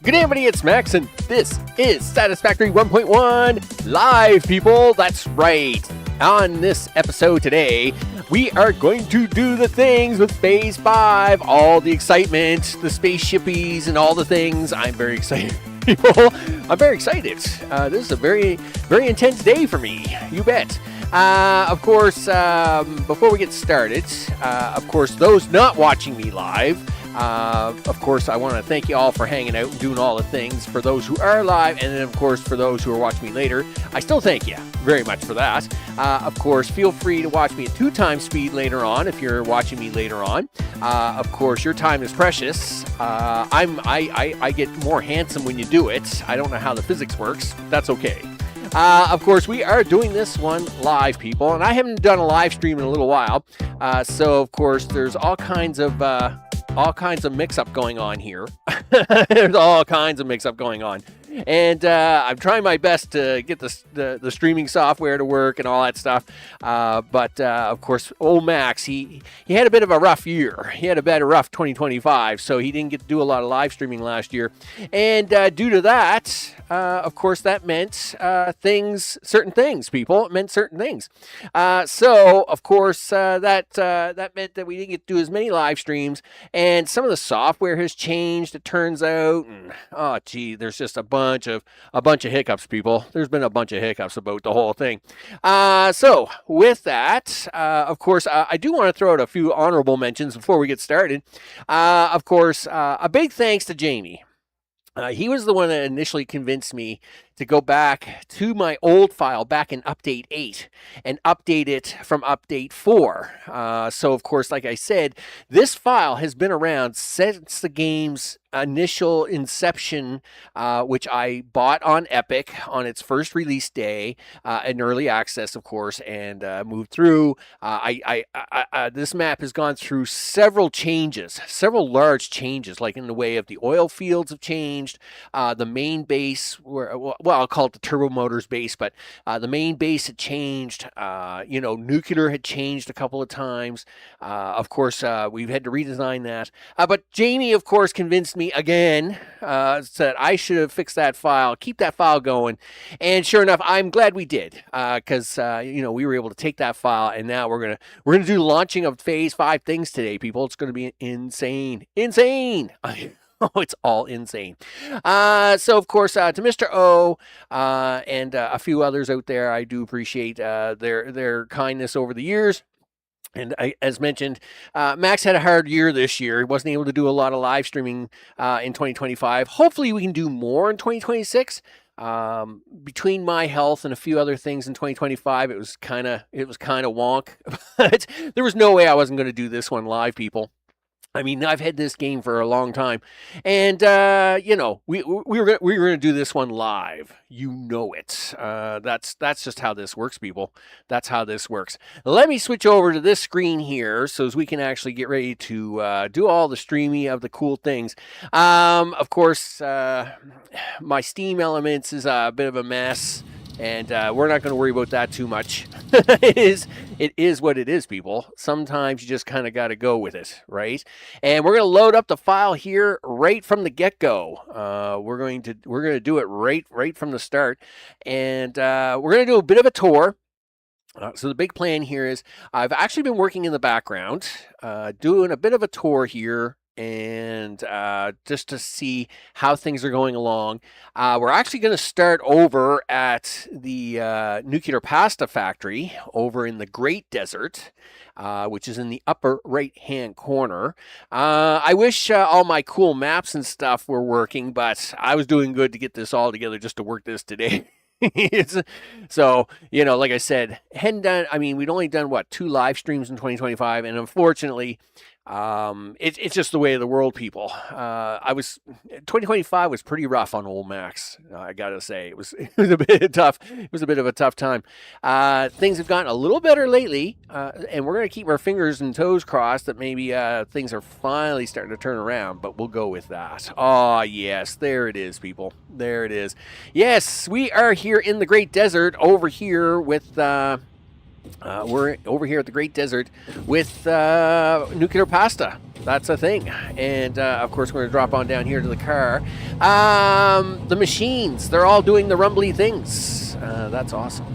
Good day, everybody, it's Max, and this is Satisfactory 1.1 live, people. That's right. On this episode today, we are going to do the things with Phase 5, all the excitement, the spaceshipies, and all the things. I'm very excited, people. I'm very excited. This is a very, very intense day for me. You bet. Of course, before we get started, of course, those not watching me live, of course, I want to thank you all for hanging out and doing all the things. For those who are live, and then, of course, for those who are watching me later, I still thank you very much for that. Of course, feel free to watch me at 2x speed later on if you're watching me later on. Of course, your time is precious. I get more handsome when you do it. I don't know how the physics works. That's okay. Of course, we are doing this one live, people, and I haven't done a live stream in a little while. So, of course, there's all kinds of mix-up going on here. There's all kinds of mix-up going on. And I'm trying my best to get the streaming software to work and all that stuff. But of course, old Max, he had a bit of a rough year. He had a rough 2025, so he didn't get to do a lot of live streaming last year. And due to that, of course, that meant certain things, people. It meant certain things. So, of course, that meant that we didn't get to do as many live streams. And some of the software has changed, it turns out. And, oh, gee, there's just a bunch of hiccups, people. There's been a bunch of hiccups about the whole thing. So, with that, of course, I do want to throw out a few honorable mentions before we get started. Of course, a big thanks to Jamie. He was the one that initially convinced me to go back to my old file back in Update 8 and update it from Update 4. So, of course, like I said, this file has been around since the game's initial inception, which I bought on Epic on its first release day, in early access, of course, and moved through. This map has gone through several large changes, like in the way of the oil fields have changed, the main base, well, I'll call it the turbo motors base, but the main base had changed. Nuclear had changed a couple of times. Of course, we've had to redesign that. But Jamie, of course, convinced me again, said I should have fixed that file, keep that file going. And sure enough, I'm glad we did, because we were able to take that file, and now we're gonna do the launching of Phase 5 things today, people. It's gonna be insane. Oh, it's all insane. So, of course, to Mr. O and a few others out there, I do appreciate their kindness over the years. And as mentioned, Max had a hard year this year. He wasn't able to do a lot of live streaming in 2025. Hopefully, we can do more in 2026. Between my health and a few other things in 2025, it was kind of wonk. But there was no way I wasn't going to do this one live, people. I mean, I've had this game for a long time, and we were going to do this one live. You know it. That's just how this works, people. That's how this works. Let me switch over to this screen here, so as we can actually get ready to do all the streamy of the cool things. Of course, my Steam Elements is a bit of a mess. And we're not going to worry about that too much. It is what it is, people. Sometimes you just kind of got to go with it, right? And we're going to load up the file here right from the get-go. We're going to do it right from the start, and we're going to do a bit of a tour. So the big plan here is I've actually been working in the background, doing a bit of a tour here. And just to see how things are going along. We're actually going to start over at the nuclear pasta factory over in the Great Desert, which is in the upper right-hand corner. I wish all my cool maps and stuff were working, but I was doing good to get this all together just to work this today. So, like I said, we'd only done, 2 live streams in 2025, and unfortunately, it's just the way of the world, people. 2025 was pretty rough on old Max. I gotta say, it was a bit tough. It was a bit of a tough time. Things have gotten a little better lately, and we're gonna keep our fingers and toes crossed that maybe things are finally starting to turn around. But we'll go with that. Oh yes, there it is, people. There it is. Yes, we are here in the Great Desert over here with. We're over here at the Great Desert with nuclear pasta. That's a thing. And of course, we're going to drop on down here to the car. The machines, they're all doing the rumbly things. That's awesome.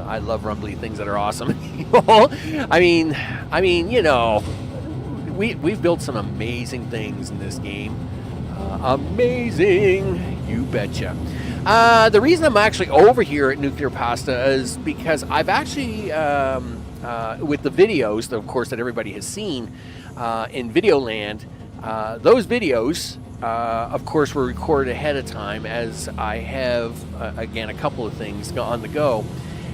I love rumbly things that are awesome. I mean, you know, we've built some amazing things in this game. Amazing, you betcha. The reason I'm actually over here at Nuclear Pasta is because I've actually, with the videos, of course, that everybody has seen in Videoland, those videos, of course, were recorded ahead of time, as I have, again, a couple of things on the go.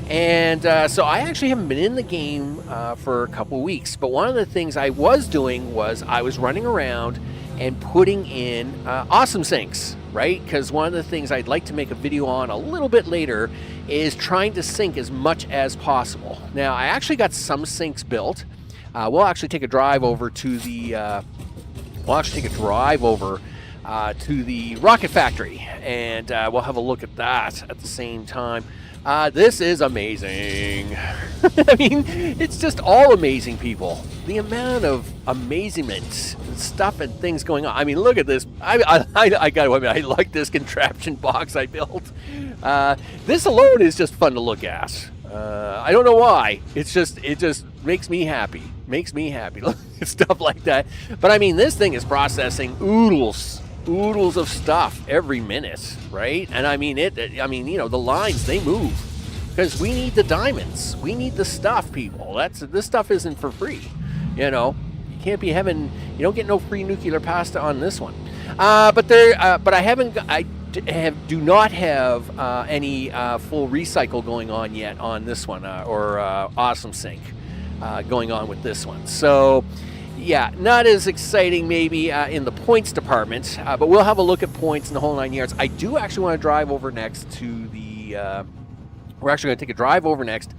And so I actually haven't been in the game for a couple of weeks. But one of the things I was doing was I was running around and putting in awesome sinks, right? Because one of the things I'd like to make a video on a little bit later is trying to sink as much as possible. Now, I actually got some sinks built. We'll actually take a drive over to the to the rocket factory, and we'll have a look at that at the same time. This is amazing. I mean, it's just all amazing, people. The amount of amazement, stuff, and things going on. I mean, look at this. I got to admit, I like this contraption box I built. This alone is just fun to look at. I don't know why. It just makes me happy. Look at stuff like that. But I mean, this thing is processing oodles of stuff every minute, right? And I mean, you know, the lines, they move because we need the diamonds. We need the stuff, people. This stuff isn't for free. You know, you can't be having, you don't get no free nuclear pasta on this one. But I do not have any full recycle going on yet on this one, or awesome sink going on with this one. So yeah, not as exciting maybe in the points department, but we'll have a look at points in the whole 9 yards. I do actually want to drive over next to the, we're actually going to take a drive over next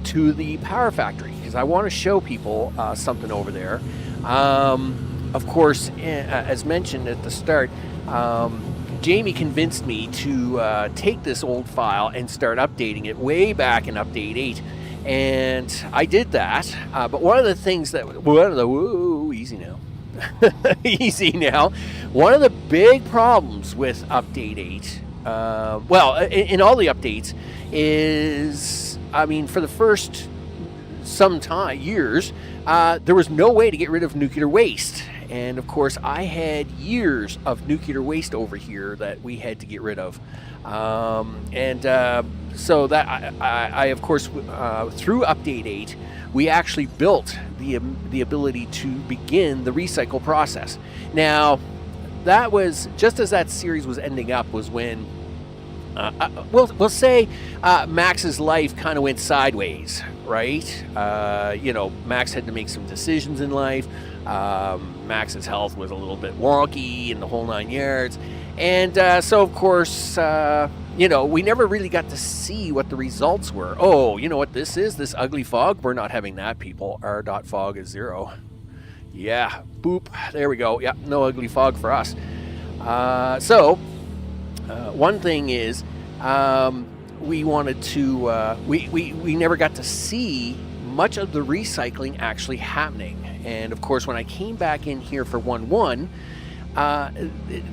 to the power factory, because I want to show people something over there. Of course, as mentioned at the start, Jamie convinced me to take this old file and start updating it way back in Update 8. And I did that, but one of the things that, easy now. Easy now. One of the big problems with Update 8, in all the updates, is, I mean, for the first years, there was no way to get rid of nuclear waste. And of course, I had years of nuclear waste over here that we had to get rid of. So that I of course, through Update 8, we actually built the ability to begin the recycle process. Now, that was just as that series was ending up, was when we'll say Max's life kind of went sideways, right? You know, Max had to make some decisions in life. Max's health was a little bit wonky in the whole 9 yards. And so, of course, you know, we never really got to see what the results were. Oh, you know what this is? This ugly fog? We're not having that, people. R.fog is 0. Yeah, boop. There we go. Yeah, no ugly fog for us. So, one thing is, we wanted to, we never got to see much of the recycling actually happening. And, of course, when I came back in here for 1.1,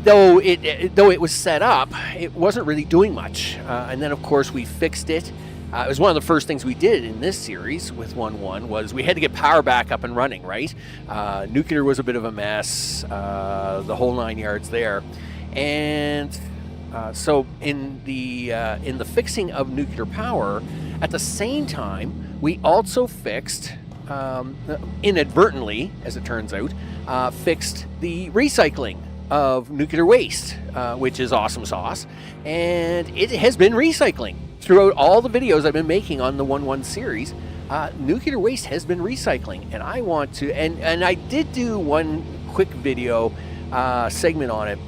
though it was set up, it wasn't really doing much. And then, of course, we fixed it. It was one of the first things we did in this series with 1.1 was we had to get power back up and running, right? Nuclear was a bit of a mess, the whole 9 yards there. And so in the fixing of nuclear power, at the same time, we also fixed, inadvertently, as it turns out, fixed the recycling of nuclear waste, which is awesome sauce. And it has been recycling throughout all the videos I've been making on the 1.1 series. Nuclear waste has been recycling, and I want to, and I did do one quick video segment on it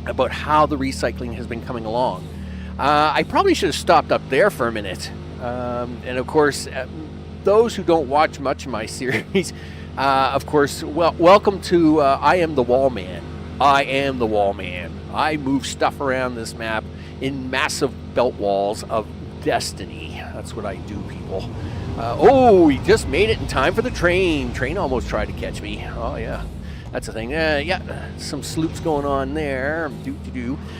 about how the recycling has been coming along. I probably should have stopped up there for a minute. And of course, those who don't watch much of my series, of course, welcome to I Am the Wall Man. I am the Wall Man. I move stuff around this map in massive belt walls of destiny. That's what I do, people. Oh, we just made it in time for the train. Train almost tried to catch me. Oh, yeah. That's the thing. Yeah, some sloops going on there.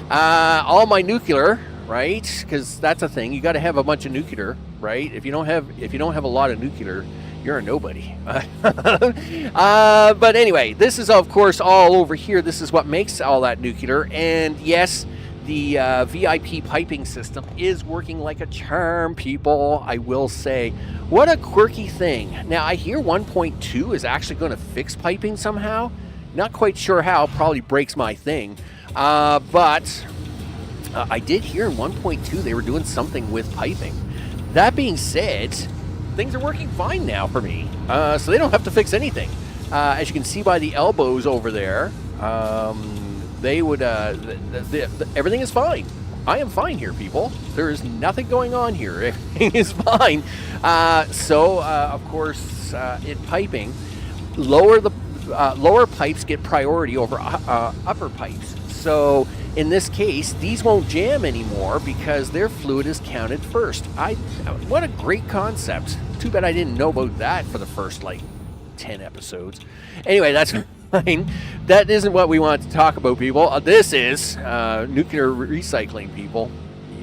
All my nuclear, right? Because that's a thing. You got to have a bunch of nuclear, right? If you don't have a lot of nuclear, you're a nobody. But anyway, this is of course all over here. This is what makes all that nuclear. And yes, the VIP piping system is working like a charm, people. I will say, what a quirky thing. Now I hear 1.2 is actually going to fix piping somehow. Not quite sure how. Probably breaks my thing. But I did hear in 1.2 they were doing something with piping. That being said, things are working fine now for me. So they don't have to fix anything. As you can see by the elbows over there, they would. Everything is fine. I am fine here, people. There is nothing going on here. Everything is fine. Of course, in piping, lower pipes get priority over upper pipes. So in this case, these won't jam anymore because their fluid is counted first. What a great concept. Too bad I didn't know about that for the first, 10 episodes. Anyway, that's fine. That isn't what we want to talk about, people. This is nuclear recycling, people.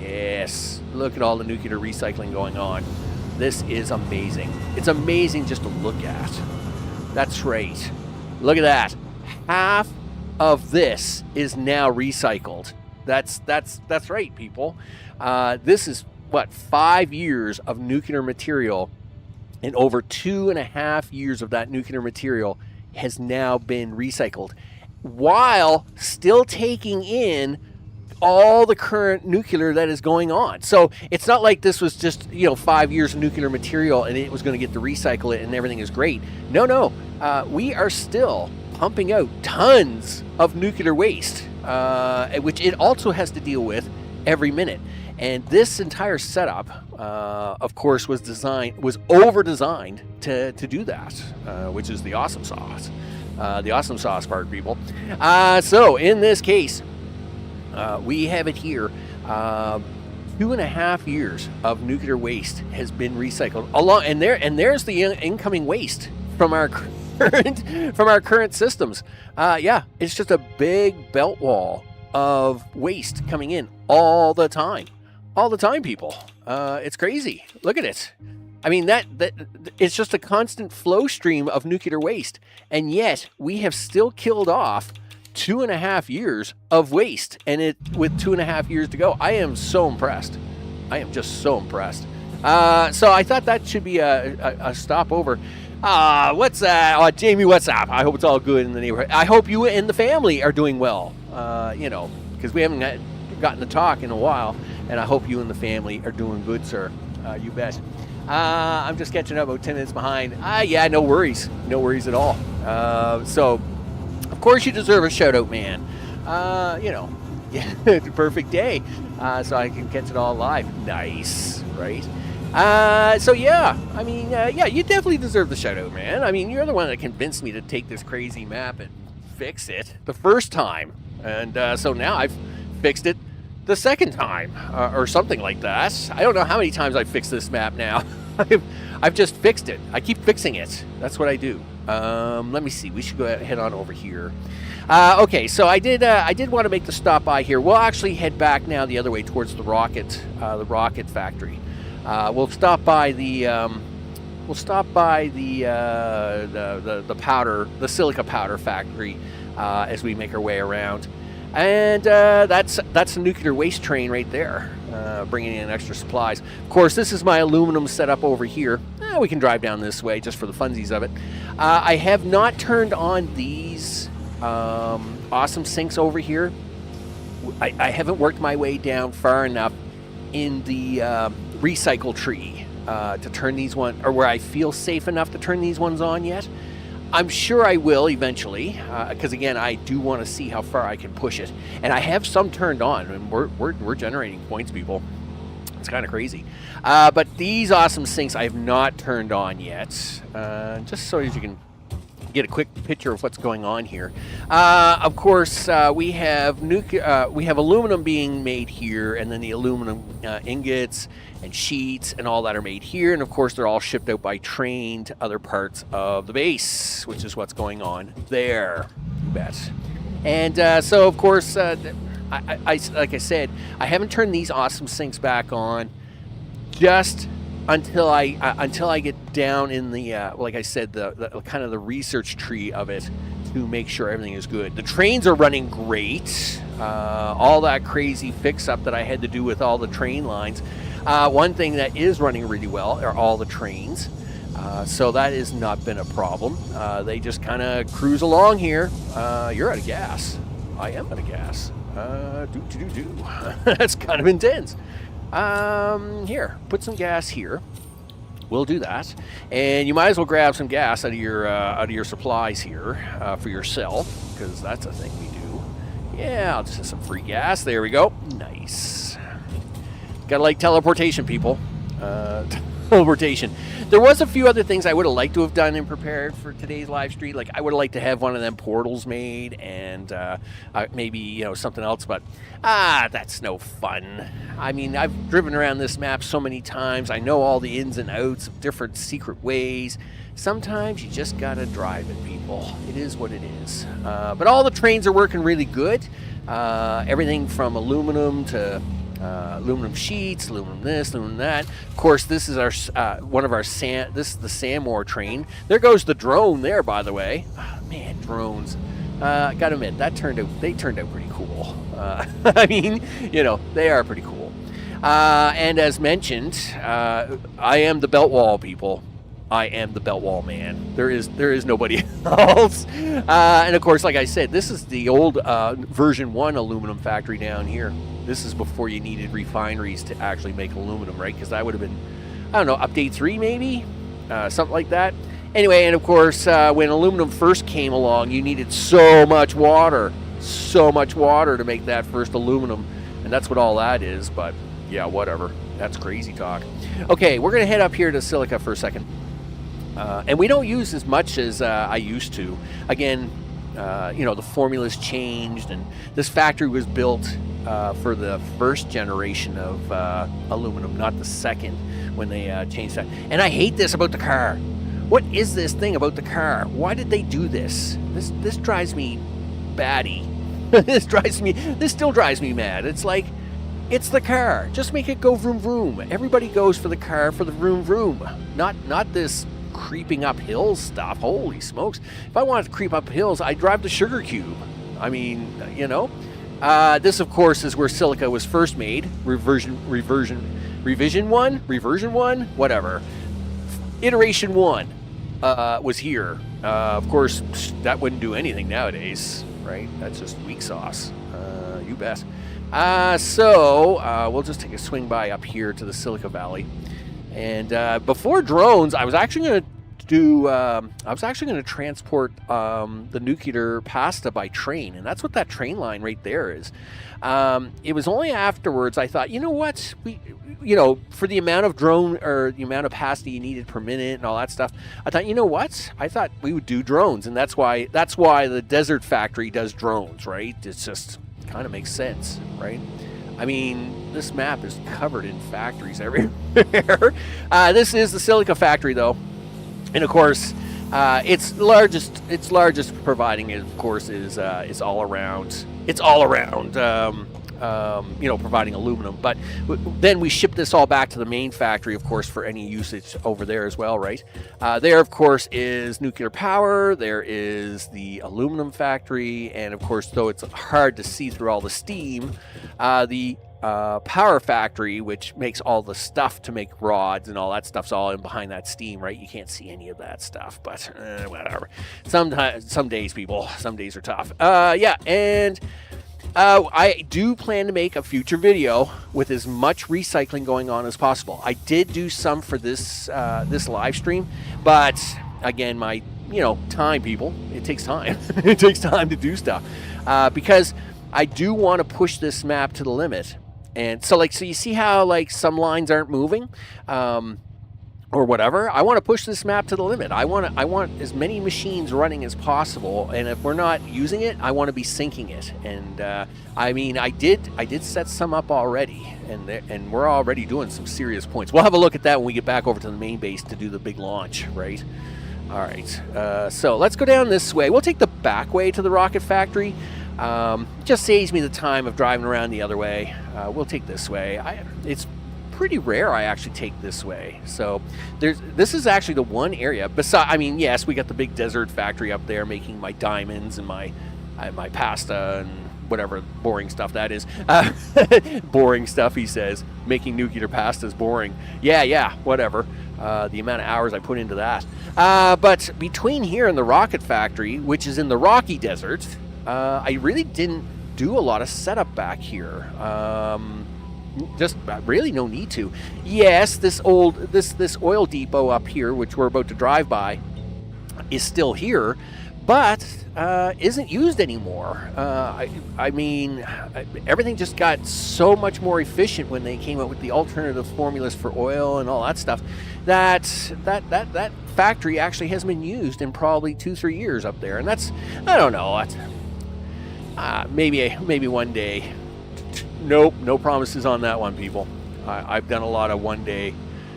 Yes. Look at all the nuclear recycling going on. This is amazing. It's amazing just to look at. That's right. Look at that. Half of this is now recycled. That's right, people. This is 5 years of nuclear material, and over 2.5 years of that nuclear material has now been recycled, while still taking in all the current nuclear that is going on. So it's not like this was just 5 years of nuclear material and it was going to get to recycle it and everything is great. No. We are still pumping out tons of nuclear waste, which it also has to deal with every minute. And this entire setup, of course, was over-designed to do that, which is the awesome sauce. The awesome sauce part, people. So in this case, we have it here. 2.5 years of nuclear waste has been recycled and there's the incoming waste from our current systems. It's just a big belt wall of waste coming in all the time, people. It's crazy. Look at it. I mean, that it's just a constant flow stream of nuclear waste, and yet we have still killed off 2.5 years of waste, and with 2.5 years to go. I am so impressed. I am just so impressed. So I thought that should be a stopover. What's that? Oh, Jamie, what's up? I hope it's all good in the neighborhood. I hope you and the family are doing well. Because we haven't gotten to talk in a while, and I hope you and the family are doing good, sir. You bet. I'm just catching up about 10 minutes behind. Yeah, no worries. No worries at all. So, of course, you deserve a shout-out, man. It's a perfect day, so I can catch it all live. Nice, right? You definitely deserve the shout-out, man. I mean, you're the one that convinced me to take this crazy map and fix it the first time. And so now I've fixed it the second time, or something like that. I don't know how many times I've fixed this map now. I've just fixed it. I keep fixing it. That's what I do. Let me see. We should go head on over here. Okay, so I did want to make the stop by here. We'll actually head back now the other way towards the rocket factory. We'll stop by the silica powder factory as we make our way around. And that's a nuclear waste train right there, bringing in extra supplies. Of course, this is my aluminum setup over here. We can drive down this way just for the funsies of it. I have not turned on these awesome sinks over here. I haven't worked my way down far enough in the recycle tree to turn these or where I feel safe enough to turn these ones on yet. I'm sure I will eventually, because again, I do want to see how far I can push it. And I have some turned on, and we're generating points, people. It's kind of crazy. But these awesome sinks I have not turned on yet, just so as you can get a quick picture of what's going on here. Of course, we have aluminum being made here, and then the aluminum ingots and sheets and all that are made here, and of course they're all shipped out by train to other parts of the base, which is what's going on there. You bet. And so of course, I like I said, I haven't turned these awesome sinks back on just until I get down in the like I said, the kind of the research tree of it to make sure everything is good. The trains are running great. All that crazy fix up that I had to do with all the train lines. One thing that is running really well are all the trains. So that has not been a problem. They just kind of cruise along here. You're out of gas. I am out of gas. That's kind of intense. Here, put some gas here. We'll do that, and you might as well grab some gas out of your supplies here for yourself, because that's a thing we do. Yeah, I'll just have some free gas. There we go. Nice. Gotta like teleportation, people. Teleportation. There was a few other things I would have liked to have done and prepared for today's live stream. Like I would have liked to have one of them portals made, and maybe something else. But that's no fun. I mean, I've driven around this map so many times. I know all the ins and outs of different secret ways. Sometimes you just gotta drive it, people. It is what it is. But all the trains are working really good. Everything from aluminum to aluminum sheets, aluminum this, aluminum that. Of course, this is our one of our this is the Samor train. There goes the drone there, by the way. Oh, man, drones. Gotta admit, they turned out pretty cool. I mean, they are pretty cool. And as mentioned, I am the belt wall, people. I am the belt wall man. There is nobody else. And of course, like I said, this is the old version 1 aluminum factory down here. This is before you needed refineries to actually make aluminum, right? Because that would have been, I don't know, update 3 maybe? Something like that. Anyway, and of course, when aluminum first came along, you needed so much water to make that first aluminum. And that's what all that is, but yeah, whatever. That's crazy talk. Okay, we're going to head up here to Silica for a second. And we don't use as much as I used to. Again, the formula's changed, and this factory was built for the first generation of aluminum, not the second when they changed that. And I hate this about the car. What is this thing about the car? Why did they do this? This drives me batty. This still drives me mad. It's like, it's the car. Just make it go vroom vroom. Everybody goes for the car for the vroom vroom. Not this creeping up hills stuff. Holy smokes. If I wanted to creep up hills, I'd drive the Sugar Cube. I mean, this of course is where Silica was first made. Revision 1, whatever. Iteration 1 was here. Of course, that wouldn't do anything nowadays, right? That's just weak sauce. You bet. So we'll just take a swing by up here to the Silica Valley. And before drones, I was actually going to transport the nuclear pasta by train, and that's what that train line right there is. It was only afterwards I thought, you know what, for the amount of drone or the amount of pasta you needed per minute and all that stuff, I thought, you know what, I thought we would do drones, and that's why the Desert Factory does drones, right? It's just kind of makes sense, right? I mean, this map is covered in factories everywhere. This is the Silica Factory, though, and of course, its largest providing it, of course, is all around. It's all around, providing aluminum. But then we ship this all back to the main factory, of course, for any usage over there as well, right? There, of course, is nuclear power. There is the aluminum factory, and of course, though it's hard to see through all the steam, the power factory, which makes all the stuff to make rods and all that stuff's all in behind that steam, right? You can't see any of that stuff, but whatever. Some days, people, some days are tough. Yeah, and I do plan to make a future video with as much recycling going on as possible. I did do some for this live stream, but again, my time, people, it takes time. It takes time to do stuff because I do want to push this map to the limit. And so you see how some lines aren't moving? or whatever. I want to push this map to the limit. I want as many machines running as possible, and if we're not using it, I want to be syncing it. And I mean, I did set some up already, and we're already doing some serious points. We'll have a look at that when we get back over to the main base to do the big launch, right? All right, so let's go down this way. We'll take the back way to the rocket factory. Just saves me the time of driving around the other way. We'll take this way. It's pretty rare I actually take this way. So this is actually the one area. I mean, yes, we got the big desert factory up there making my diamonds and my pasta and whatever boring stuff that is. Boring stuff, he says. Making nuclear pasta is boring. Yeah, whatever. The amount of hours I put into that. But between here and the rocket factory, which is in the Rocky Desert, I really didn't do a lot of setup back here. Just really no need to. Yes, this oil depot up here, which we're about to drive by, is still here, but isn't used anymore. I mean, everything just got so much more efficient when they came up with the alternative formulas for oil and all that stuff. That factory actually hasn't been used in probably 2-3 years up there, and that's, I don't know. Maybe one day. Nope, no promises on that one, people. I've done a lot of one-day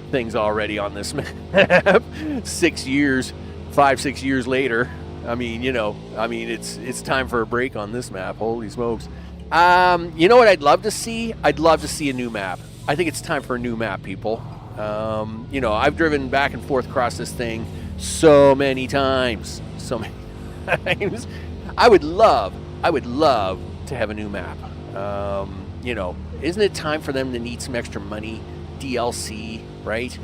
things already on this map. 6 years, 5-6 years later. I mean, it's time for a break on this map. Holy smokes. You know what I'd love to see? I'd love to see a new map. I think it's time for a new map, people. I've driven back and forth across this thing so many times. I would love to have a new map. Isn't it time for them to need some extra money? DLC, right?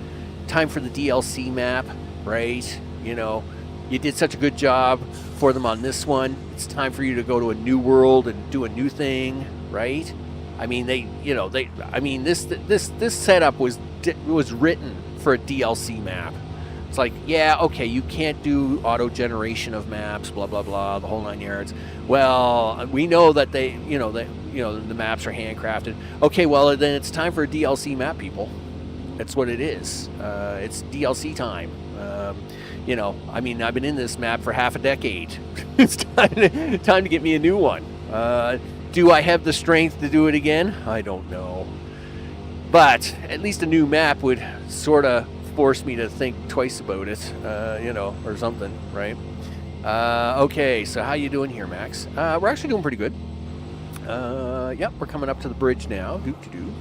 Time for the DLC map, right? You did such a good job for them on this one. It's time for you to go to a new world and do a new thing, right? I mean, this setup was written for a DLC map. It's like, yeah, okay, you can't do auto generation of maps, blah blah blah, the whole 9 yards. Well, we know that the maps are handcrafted. Okay, well then it's time for a DLC map, people. That's what it is. It's DLC time. I've been in this map for half a decade. It's time to get me a new one. Do I have the strength to do it again? I don't know. But at least a new map would sort of force me to think twice about it, or something, right? Okay, so how you doing here, Max? We're actually doing pretty good. Yep, we're coming up to the bridge now.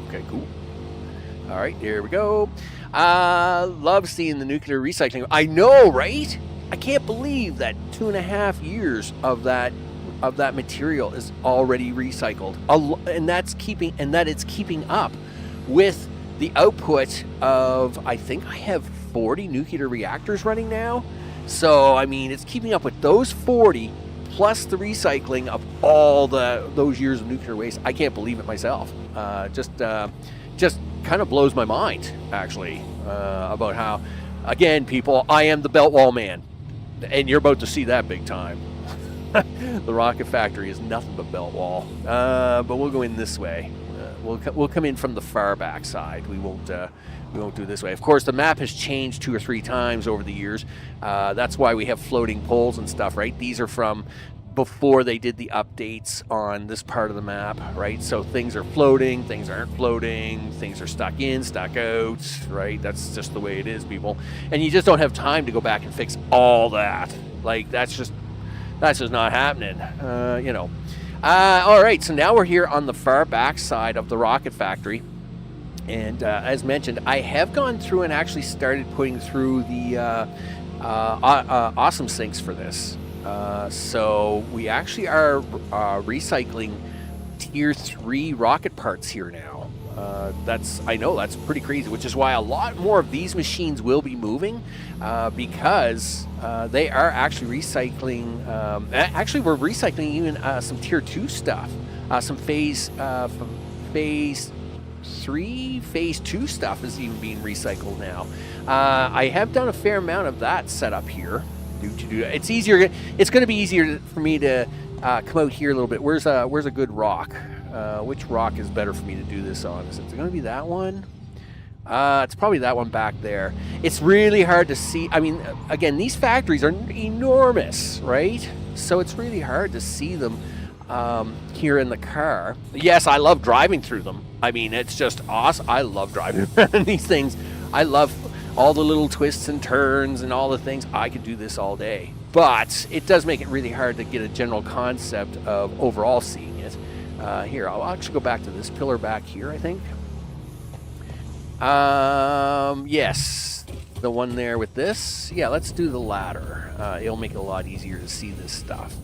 Okay, cool. All right, here we go. Love seeing the nuclear recycling. I know, right? I can't believe that 2.5 years of that material is already recycled, and that it's keeping up with the output of, I think I have 40 nuclear reactors running now. So, I mean, it's keeping up with those 40 plus the recycling of all those years of nuclear waste. I can't believe it myself. Just kind of blows my mind, actually, about how, again, people, I am the belt wall man, and you're about to see that big time. The rocket factory is nothing but belt wall, but we'll go in this way. We'll come in from the far back side. We won't do this way. Of course, the map has changed 2 or 3 times over the years. That's why we have floating poles and stuff, right? These are from before they did the updates on this part of the map, right? So things are floating, things aren't floating, things are stuck in, stuck out, right? That's just the way it is, people. And you just don't have time to go back and fix all that. Like, that's just not happening, All right, so now we're here on the far back side of the rocket factory. And as mentioned, I have gone through and actually started putting through the awesome sinks for this. So we actually are recycling tier 3 rocket parts here now. I know that's pretty crazy, which is why a lot more of these machines will be moving, because they are actually recycling. Actually, we're recycling even some tier 2 stuff, some phase 3, phase 2 stuff is even being recycled now. I have done a fair amount of that setup here. It's easier. It's going to be easier for me to come out here a little bit. Where's a good rock? Which rock is better for me to do this on? Is it going to be that one? It's probably that one back there. It's really hard to see. I mean, again, these factories are enormous, right? So it's really hard to see them here in the car. Yes, I love driving through them. I mean, it's just awesome. I love driving around these things. I love all the little twists and turns and all the things. I could do this all day. But it does make it really hard to get a general concept of overall seeing it. Here, I'll actually go back to this pillar back here, I think. Yes, the one there with this. Yeah, let's do the ladder. It'll make it a lot easier to see this stuff.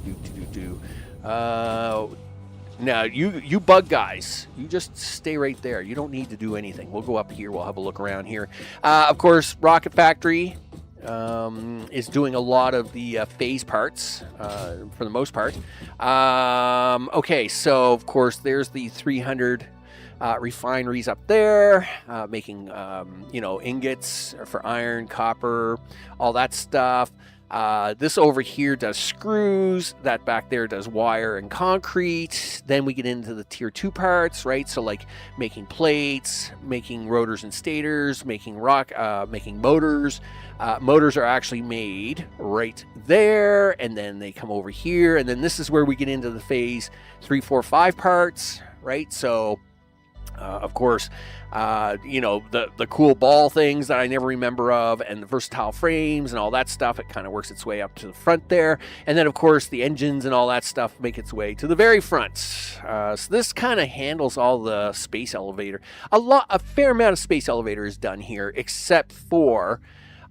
Now, you bug guys, you just stay right there. You don't need to do anything. We'll go up here. We'll have a look around here. Of course, Rocket Factory is doing a lot of the phase parts for the most part. Okay, so of course, there's the 300 refineries up there, making ingots for iron, copper, all that stuff. This over here does screws. That back there does wire and concrete. Then we get into the tier 2 parts, right? So like making plates, making rotors and stators, making making motors. Motors are actually made right there, and then they come over here, and then this is where we get into the phase 3, 4, 5 parts, right? So of course, the cool ball things that I never remember of, and the versatile frames and all that stuff, it kind of works its way up to the front there. And then, of course, the engines and all that stuff make its way to the very front. So this kind of handles all the space elevator. A fair amount of space elevator is done here, except for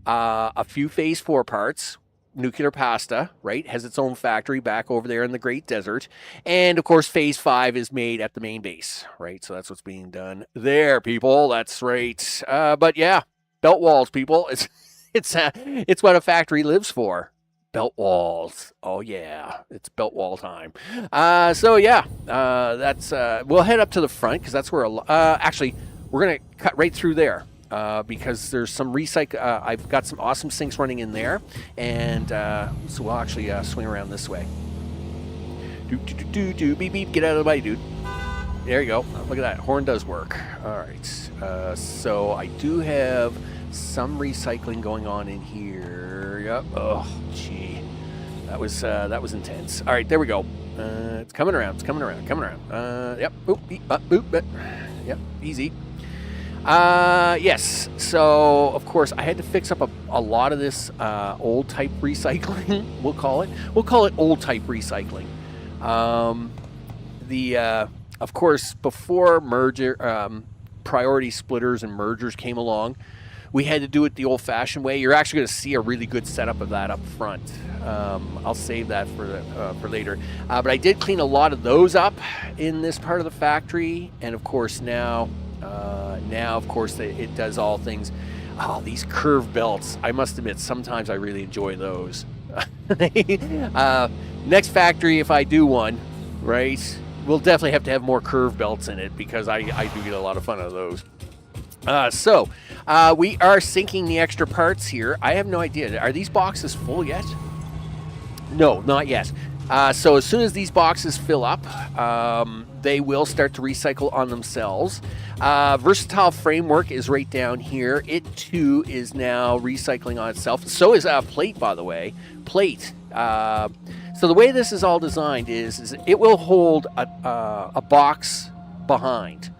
a few phase 4 parts. Nuclear Pasta, right, has its own factory back over there in the Great Desert. And, of course, Phase 5 is made at the main base, right? So that's what's being done there, people. That's right. But, yeah, belt walls, people. It's what a factory lives for. Belt walls. Oh, yeah. It's belt wall time. So, yeah, that's... we'll head up to the front because that's where... actually, we're going to cut right through there. Because there's some recycle. I've got some awesome sinks running in there, and so we'll actually swing around this way. Beep beep, get out of the way, dude. There you go. Look at that. Horn does work. All right. So I do have some recycling going on in here. Yep. Oh, gee, that was intense. All right, there we go. It's coming around. It's coming around. Coming around. Yep. Boop. Beep. Boop. Yep. Easy. Yes, so of course I had to fix up a lot of this old type recycling. We'll call it old type recycling. Of course, before merger priority splitters and mergers came along, we had to do it the old-fashioned way. You're actually going to see a really good setup of that up front. I'll save that for later. But I did clean a lot of those up in this part of the factory, and of course now, of course, it does all things. Oh, these curved belts. I must admit, sometimes I really enjoy those. Next factory, if I do one, right, we'll definitely have to have more curved belts in it because I do get a lot of fun out of those. So we are sinking the extra parts here. I have no idea. Are these boxes full yet? No, not yet. So as soon as these boxes fill up, they will start to recycle on themselves. Versatile framework is right down here. It too is now recycling on itself. So is plate, by the way. Plate. So the way this is all designed is it will hold a box behind.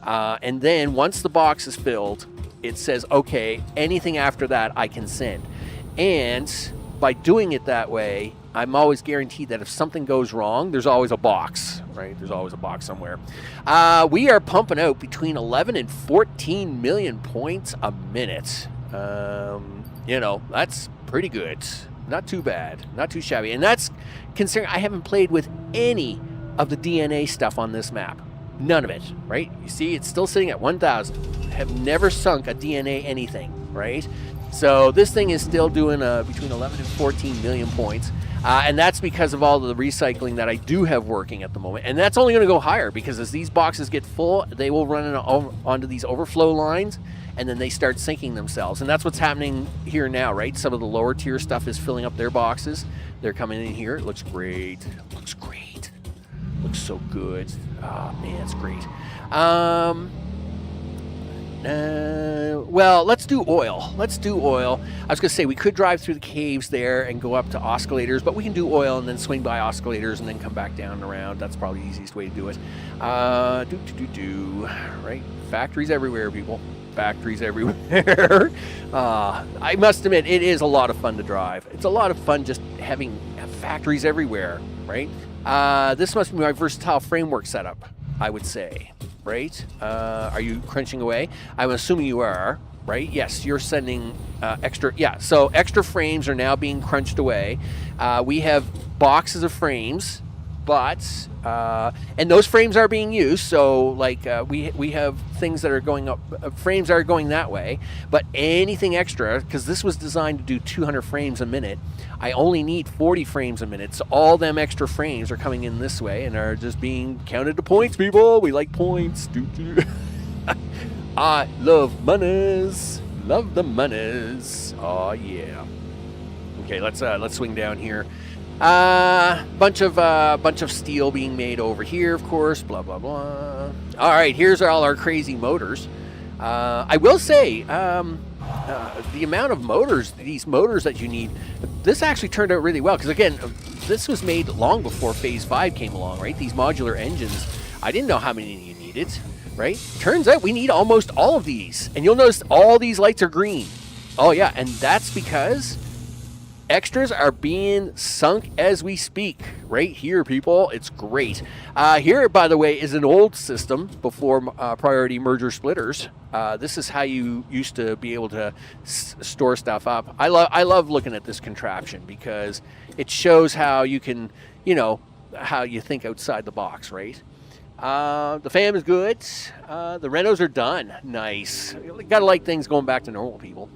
And then once the box is filled, it says, okay, anything after that I can send. And by doing it that way, I'm always guaranteed that if something goes wrong, there's always a box, right? There's always a box somewhere. We are pumping out between 11 and 14 million points a minute. That's pretty good. Not too bad. Not too shabby. And that's considering I haven't played with any of the DNA stuff on this map. None of it, right? You see, it's still sitting at 1,000. Have never sunk a DNA anything, right? So this thing is still doing between 11 and 14 million points. And that's because of all the recycling that I do have working at the moment. And that's only going to go higher because as these boxes get full, they will run onto these overflow lines, and then they start sinking themselves. And that's what's happening here now, right? Some of the lower tier stuff is filling up their boxes. They're coming in here. It looks great. Looks great. Looks so good. Oh, man, it's great. Well, let's do oil. Let's do oil. I was going to say we could drive through the caves there and go up to oscillators, but we can do oil and then swing by oscillators and then come back down and around. That's probably the easiest way to do it. Right? Factories everywhere, people. Factories everywhere. I must admit, it is a lot of fun to drive. It's a lot of fun just having factories everywhere, right? This must be my versatile framework setup, I would say. Right? Are you crunching away? I'm assuming you are, right? Yes, you're sending extra. Yeah, so extra frames are now being crunched away. We have boxes of frames, but and those frames are being used. So like we have things that are going up, frames are going that way. But anything extra, because this was designed to do 200 frames a minute, I only need 40 frames a minute. So all them extra frames are coming in this way and are just being counted to points, people. We like points. I love monies. Love the monies. Oh yeah. Okay, let's swing down here. Bunch of steel being made over here, of course. Blah blah blah. All right, here's all our crazy motors. I will say, the amount of motors, these motors that you need, this actually turned out really well. Because again, this was made long before Phase 5 came along, right? These modular engines, I didn't know how many you needed, right? Turns out we need almost all of these. And you'll notice all these lights are green. Oh yeah, and that's because extras are being sunk as we speak right here, people. It's great. Here, by the way, is an old system before priority merger splitters. This is how you used to be able to store stuff up. I love looking at this contraption because it shows how you can, how you think outside the box, right? The fam is good. The renos are done. Nice. Gotta like things going back to normal, people.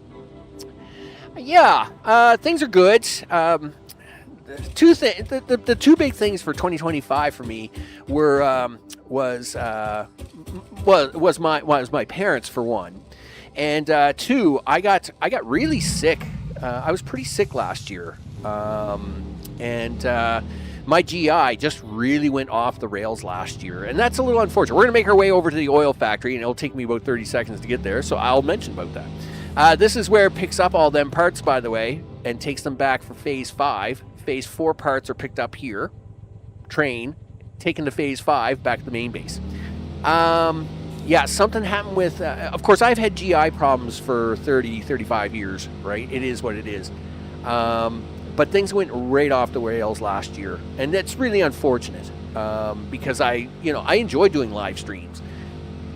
Yeah, things are good. The two big things for 2025 for me was my parents, for one, and two, I got really sick. I was pretty sick last year, and my GI just really went off the rails last year, and that's a little unfortunate. We're gonna make our way over to the oil factory, and it'll take me about 30 seconds to get there, so I'll mention about that. This is where it picks up all them parts, by the way, and takes them back for Phase 5. Phase 4 parts are picked up here. Train, taken to Phase 5, back to the main base. Yeah, something happened with... of course, I've had GI problems for 30, 35 years, right? It is what it is. But things went right off the rails last year. And that's really unfortunate because I enjoy doing live streams.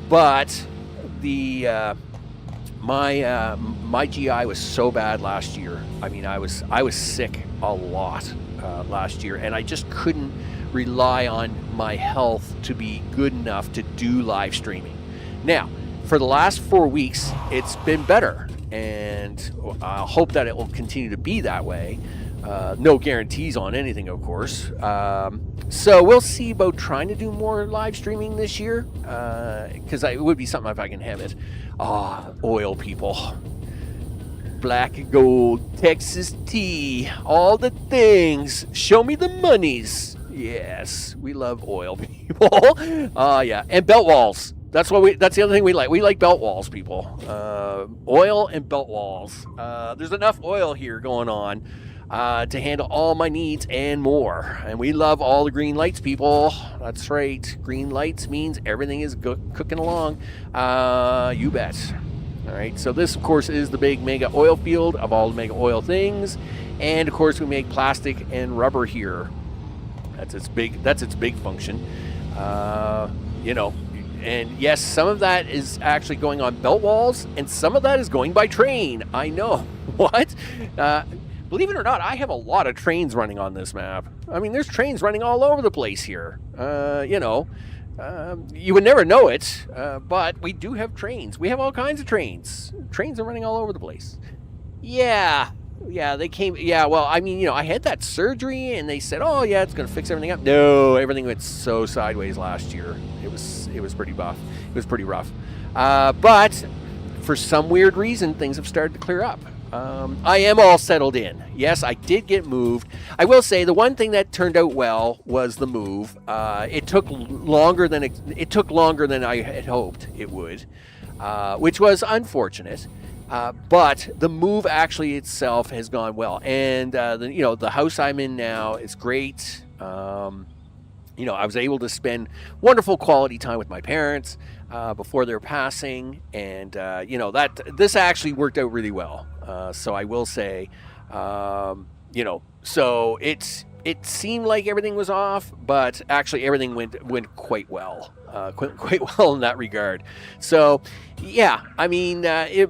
But the... My GI was so bad last year. I mean, I was sick a lot last year, and I just couldn't rely on my health to be good enough to do live streaming. Now, for the last 4 weeks, it's been better, and I hope that it will continue to be that way. No guarantees on anything, of course. So we'll see about trying to do more live streaming this year, because it would be something if I can have it. Oil, people. Black and gold, Texas tea, all the things. Show me the monies. Yes, we love oil, people. Yeah, and belt walls. That's the other thing we like. We like belt walls, people. Oil and belt walls. There's enough oil here going on to handle all my needs and more. And we love all the green lights, people. That's right. Green lights means everything is cooking along. You bet. All right. So this, of course, is the big mega oil field of all the mega oil things. And, of course, we make plastic and rubber here. That's its big function. And yes, some of that is actually going on belt walls, and some of that is going by train. I know. What? Believe it or not, I have a lot of trains running on this map. I mean, there's trains running all over the place here. You would never know it, but we do have trains. We have all kinds of trains. Trains are running all over the place. Yeah, they came. Yeah, well, I mean, I had that surgery, and they said, oh, yeah, it's going to fix everything up. No, everything went so sideways last year. It was pretty rough. It was pretty rough. But for some weird reason, things have started to clear up. I am all settled in. Yes, I did get moved. I will say the one thing that turned out well was the move. It took longer than I had hoped it would. which was unfortunate. But the move actually itself has gone well, and the house I'm in now is great. I was able to spend wonderful quality time with my parents before their passing, and that this actually worked out really well. So I will say, so it seemed like everything was off, but actually everything went quite well, quite well in that regard. So, yeah, I mean, it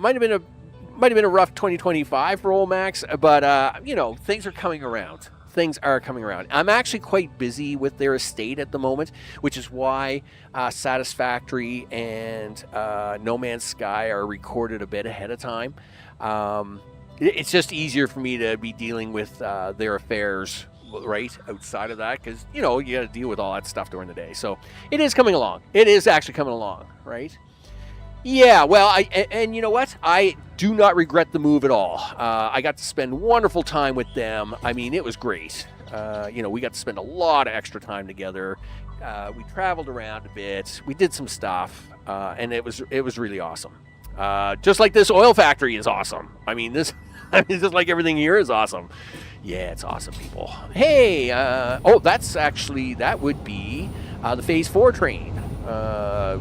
might have been a rough 2025 for old Max, but things are coming around. Things are coming around. I'm actually quite busy with their estate at the moment, which is why Satisfactory and No Man's Sky are recorded a bit ahead of time. It's just easier for me to be dealing with their affairs, right, outside of that, because, you got to deal with all that stuff during the day. So it is coming along. It is actually coming along, right? Yeah, well, and you know what? I do not regret the move at all. I got to spend wonderful time with them. I mean, it was great. We got to spend a lot of extra time together. We traveled around a bit. We did some stuff, and it was really awesome. Just like this oil factory is awesome. I mean, just like everything here is awesome. Yeah, it's awesome, people. Hey, that would be the Phase 4 train.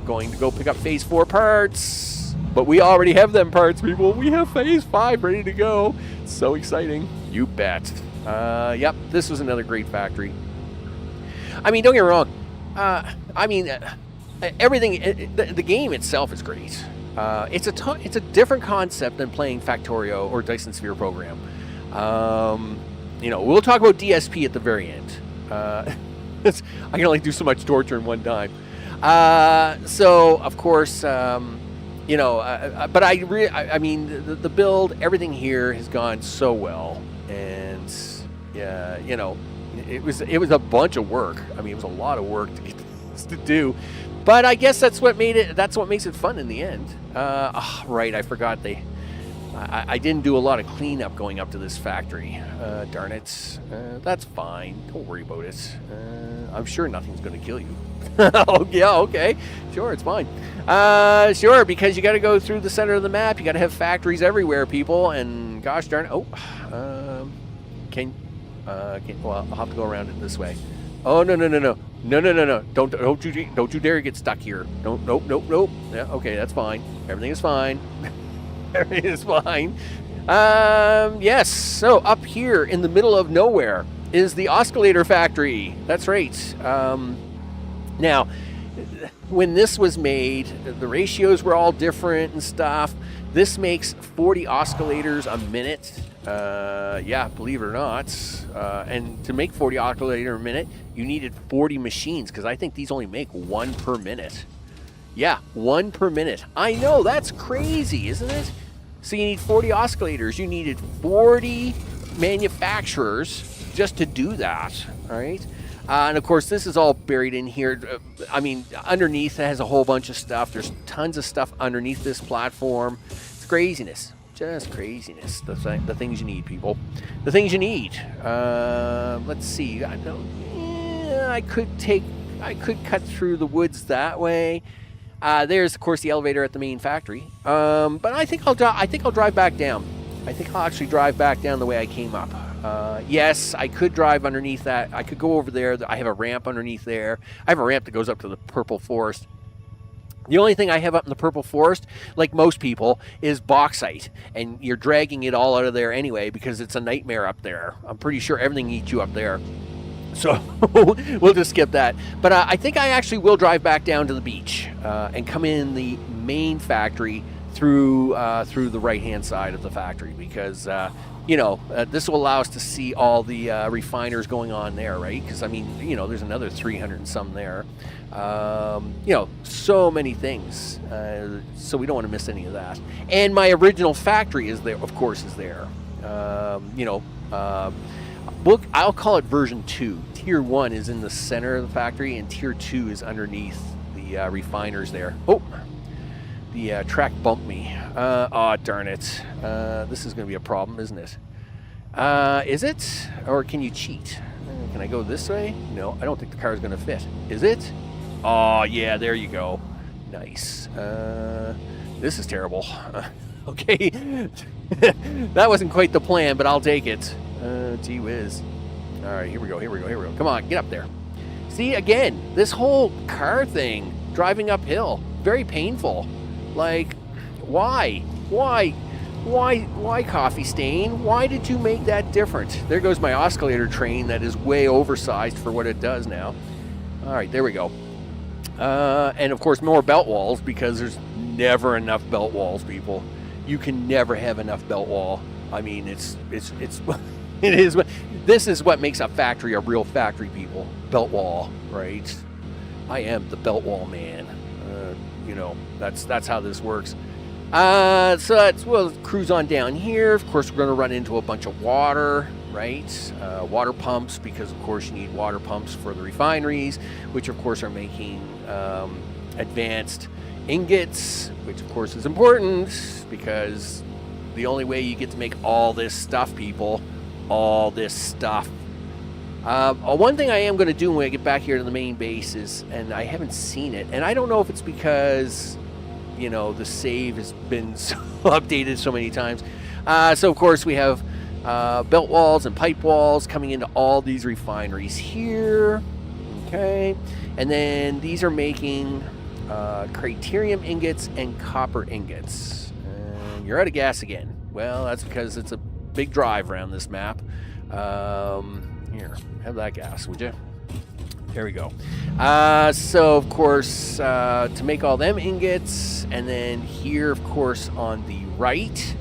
Going to go pick up Phase 4 parts, but we already have them parts, people. We have Phase 5 ready to go. It's so exciting. You bet. Yep, this was another great factory. I mean, don't get me wrong. Everything, the game itself is great. It's a different concept than playing Factorio or Dyson Sphere Program. We'll talk about DSP at the very end. I can only do so much torture in one time. So of course, but the build, everything here has gone so well, and it was a bunch of work. I mean, it was a lot of work to get this to do, but I guess that's what makes it fun in the end. Right, I forgot I didn't do a lot of cleanup going up to this factory. Darn it. That's fine. Don't worry about it. I'm sure nothing's going to kill you. Oh, yeah, okay. Sure, it's fine. Sure, because you got to go through the center of the map. You got to have factories everywhere, people. And gosh darn it. Oh, well, I'll have to go around it this way. Oh, no. Don't you dare get stuck here. Nope. Yeah, okay, that's fine. Everything is fine. Everything is fine. Yes, so up here in the middle of nowhere is the oscillator factory. That's right. Now, when this was made, the ratios were all different and stuff. This makes 40 oscillators a minute. Yeah, believe it or not. And to make 40 oscillator a minute, you needed 40 machines, because I think these only make one per minute. Yeah, one per minute. I know, that's crazy, isn't it? So you need 40 oscillators. You needed 40 manufacturers just to do that, all right? And of course, this is all buried in here. Underneath it has a whole bunch of stuff. There's tons of stuff underneath this platform. It's craziness. Just craziness. The things you need, people. The things you need. Let's see. I could cut through the woods that way. There's, of course, the elevator at the main factory. But I think I'll drive back down. I think I'll actually drive back down the way I came up. Yes, I could drive underneath that. I could go over there. I have a ramp underneath there. I have a ramp that goes up to the Purple Forest. The only thing I have up in the Purple Forest, like most people, is bauxite. And you're dragging it all out of there anyway because it's a nightmare up there. I'm pretty sure everything eats you up there. So we'll just skip that. But I think I actually will drive back down to the beach and come in the main factory through the right-hand side of the factory, because this will allow us to see all the refiners going on there, right? Because there's another 300 and some there. So many things. So we don't want to miss any of that. And my original factory is there, of course, is there. I'll call it version 2. Tier 1 is in the center of the factory, and Tier 2 is underneath the refiners there. Oh, the track bumped me. Darn it. This is going to be a problem, isn't it? Is it? Or can you cheat? Can I go this way? No, I don't think the car is going to fit. Is it? Oh, yeah, there you go. Nice. This is terrible. Okay. That wasn't quite the plan, but I'll take it. Gee whiz. All right, here we go. Come on, get up there. See, again, this whole car thing, driving uphill, very painful. Like, why? Why, Coffee Stain? Why did you make that different? There goes my oscillator train that is way oversized for what it does now. All right, there we go. And of course, more belt walls, because there's never enough belt walls, people. You can never have enough belt wall. I mean, it is. This is what makes a factory a real factory, people. Belt wall, right? I am the belt wall man. That's how this works. So we'll cruise on down here. Of course, we're going to run into a bunch of water, right? Water pumps, because of course you need water pumps for the refineries, which of course are making advanced ingots, which of course is important, because the only way you get to make all this stuff, people, all this stuff. One thing I am going to do when I get back here to the main base is, and I haven't seen it, and I don't know if it's because, the save has been updated so many times. So of course we have belt walls and pipe walls coming into all these refineries here. Okay, and then these are making Craterium ingots and copper ingots. And you're out of gas again. Well, that's because it's a big drive around this map. Here, have that gas, would you? There we go. So of course, to make all them ingots, and then here, of course, on the right,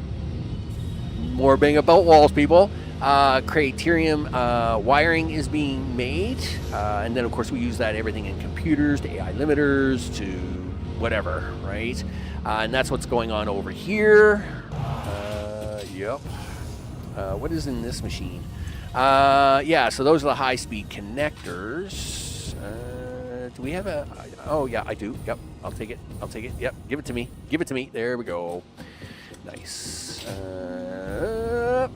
more bang of belt walls, people. Craterium wiring is being made, and then of course we use that everything in computers, to AI limiters, to whatever, right? And that's what's going on over here. Yep. What is in this machine? Yeah, so those are the high-speed connectors. Do we have a... Oh, yeah, I do. Yep, I'll take it. Yep, give it to me. There we go. Nice. Up.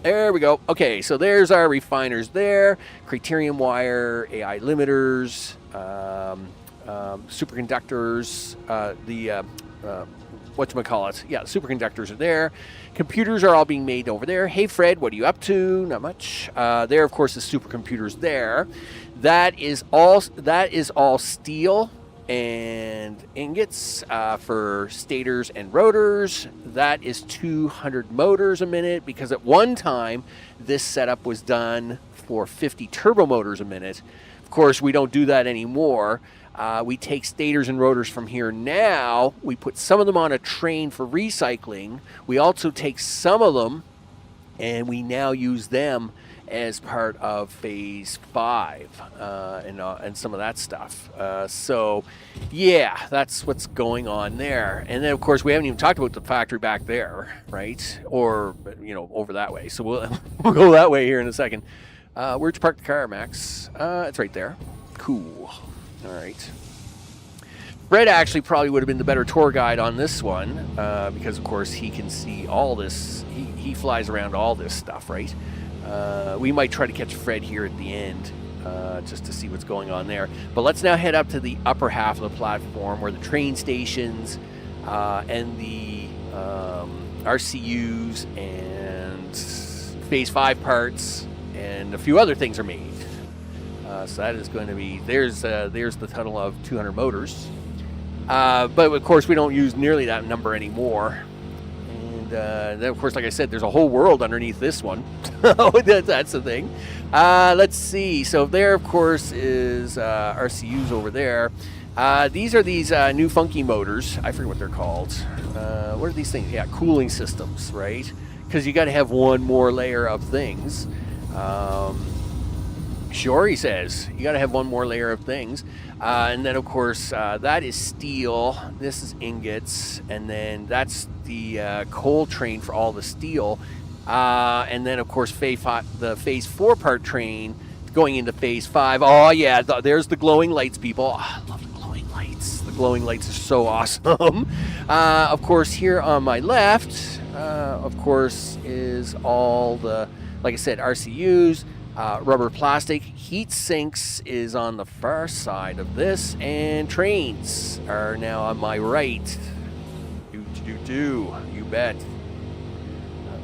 There we go. Okay, so there's our refiners there. Craterium wire, AI limiters, superconductors, whatchamacallit. Yeah, the superconductors are there. Computers are all being made over there. Hey, Fred, what are you up to? Not much. There, of course, is supercomputers there. That is all steel and ingots for stators and rotors. That is 200 motors a minute, because at one time this setup was done for 50 turbo motors a minute. Of course, we don't do that anymore. We take stators and rotors from here now. We put some of them on a train for recycling. We also take some of them and we now use them as part of phase 5 and some of that stuff. So yeah, that's what's going on there. And then of course we haven't even talked about the factory back there, right? Or over that way. So we'll go that way here in a second. Where'd you park the car, Max? It's right there. Cool. All right. Fred actually probably would have been the better tour guide on this one, because of course he can see all this. He flies around all this stuff, right? We might try to catch Fred here at the end, just to see what's going on there. But let's now head up to the upper half of the platform, where the train stations and the RCUs and phase 5 parts and a few other things are made. So that is going to be, there's the tunnel of 200 motors. But of course we don't use nearly that number anymore. And then of course, like I said, there's a whole world underneath this one. That's the thing. Let's see. So there, of course, is RCUs over there. These are these new funky motors. I forget what they're called. What are these things? Yeah, cooling systems, right? Because you got to have one more layer of things. Sure, he says. You got to have one more layer of things. And then, of course, that is steel. This is ingots. And then that's the coal train for all the steel. And then, of course, the phase 4 part train going into phase 5. Oh, yeah, there's the glowing lights, people. Oh, I love the glowing lights. The glowing lights are so awesome. Of course, here on my left, of course, is all the, like I said, RCUs. Rubber plastic heat sinks is on the far side of this, and trains are now on my right. You bet.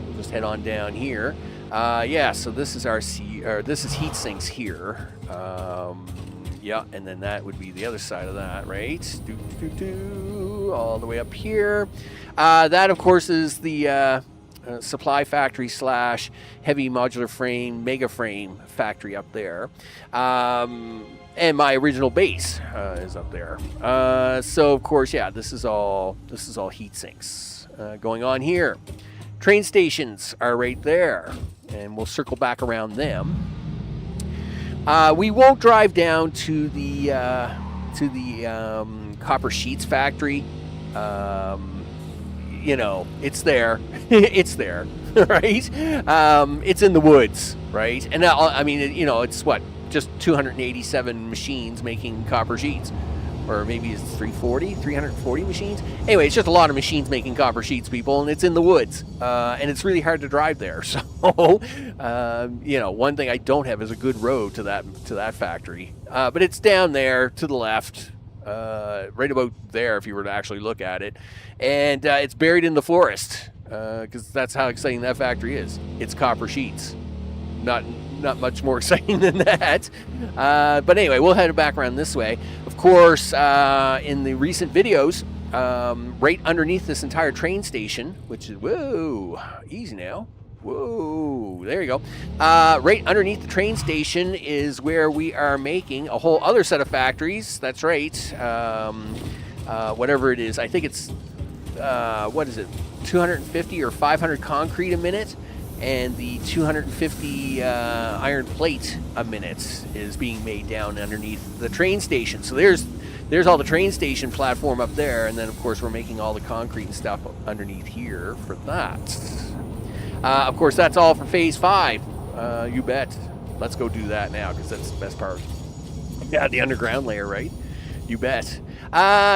We'll just head on down here. Yeah, so this is this is heat sinks here. Yeah, and then that would be the other side of that, right? All the way up here. That, of course, is the supply factory / heavy modular frame, mega frame factory up there. And my original base is up there. So, of course, yeah, this is all heat sinks going on here. Train stations are right there, and we'll circle back around them. We won't drive down to the copper sheets factory. You know, it's there. It's there, right? It's in the woods, right? And I mean, you know, it's what, just 287 machines making copper sheets, or maybe it's 340 machines. Anyway, it's just a lot of machines making copper sheets, people, and it's in the woods, and it's really hard to drive there. So, you know, one thing I don't have is a good road to that factory, but it's down there to the left. Right about there if you were to actually look at it, and it's buried in the forest, because that's how exciting that factory is. It's copper sheets, not much more exciting than that. But anyway, we'll head back around this way. Of course, in the recent videos, right underneath this entire train station, which is, whoa, easy now. Whoa, there you go. Right underneath the train station is where we are making a whole other set of factories. That's right. Whatever it is, I think it's, what is it, 250 or 500 concrete a minute, and the 250 iron plate a minute is being made down underneath the train station. So there's all the train station platform up there, and then of course we're making all the concrete and stuff underneath here for that. Of course, that's all for Phase 5. You bet. Let's go do that now, because that's the best part. Yeah, the underground layer, right? You bet.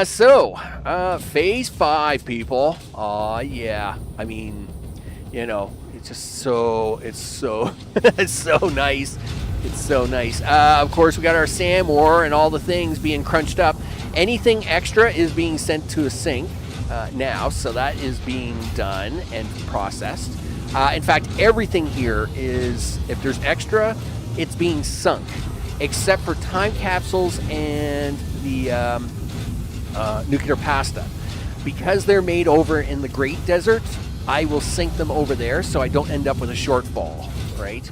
So, Phase 5, people. Aw, yeah. I mean, you know, it's just so, it's so nice. It's so nice. Of course, we got our SAM ore and all the things being crunched up. Anything extra is being sent to a sink now, so that is being done and processed. In fact, everything here is, if there's extra, it's being sunk, except for time capsules and the nuclear pasta. Because they're made over in the Great Desert, I will sink them over there so I don't end up with a shortfall, right?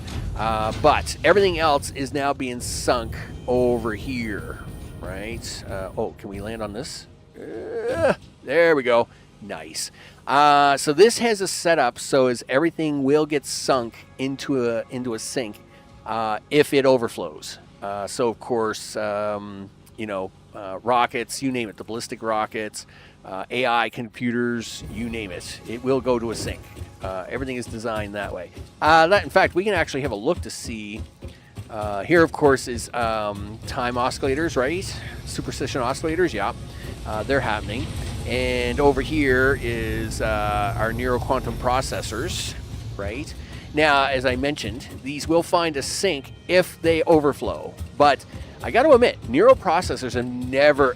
But everything else is now being sunk over here, right? Oh, can we land on this? There we go. Nice. So this has a setup so as everything will get sunk into a sink if it overflows. So of course, you know, rockets, you name it, the ballistic rockets, AI computers, you name it, it will go to a sink. Everything is designed that way. In fact, we can actually have a look to see. Here, of course, is time oscillators, right? Superposition oscillators, yeah, they're happening. And over here is our neuroquantum processors, right? Now, as I mentioned, these will find a sink if they overflow. But I got to admit, neuroprocessors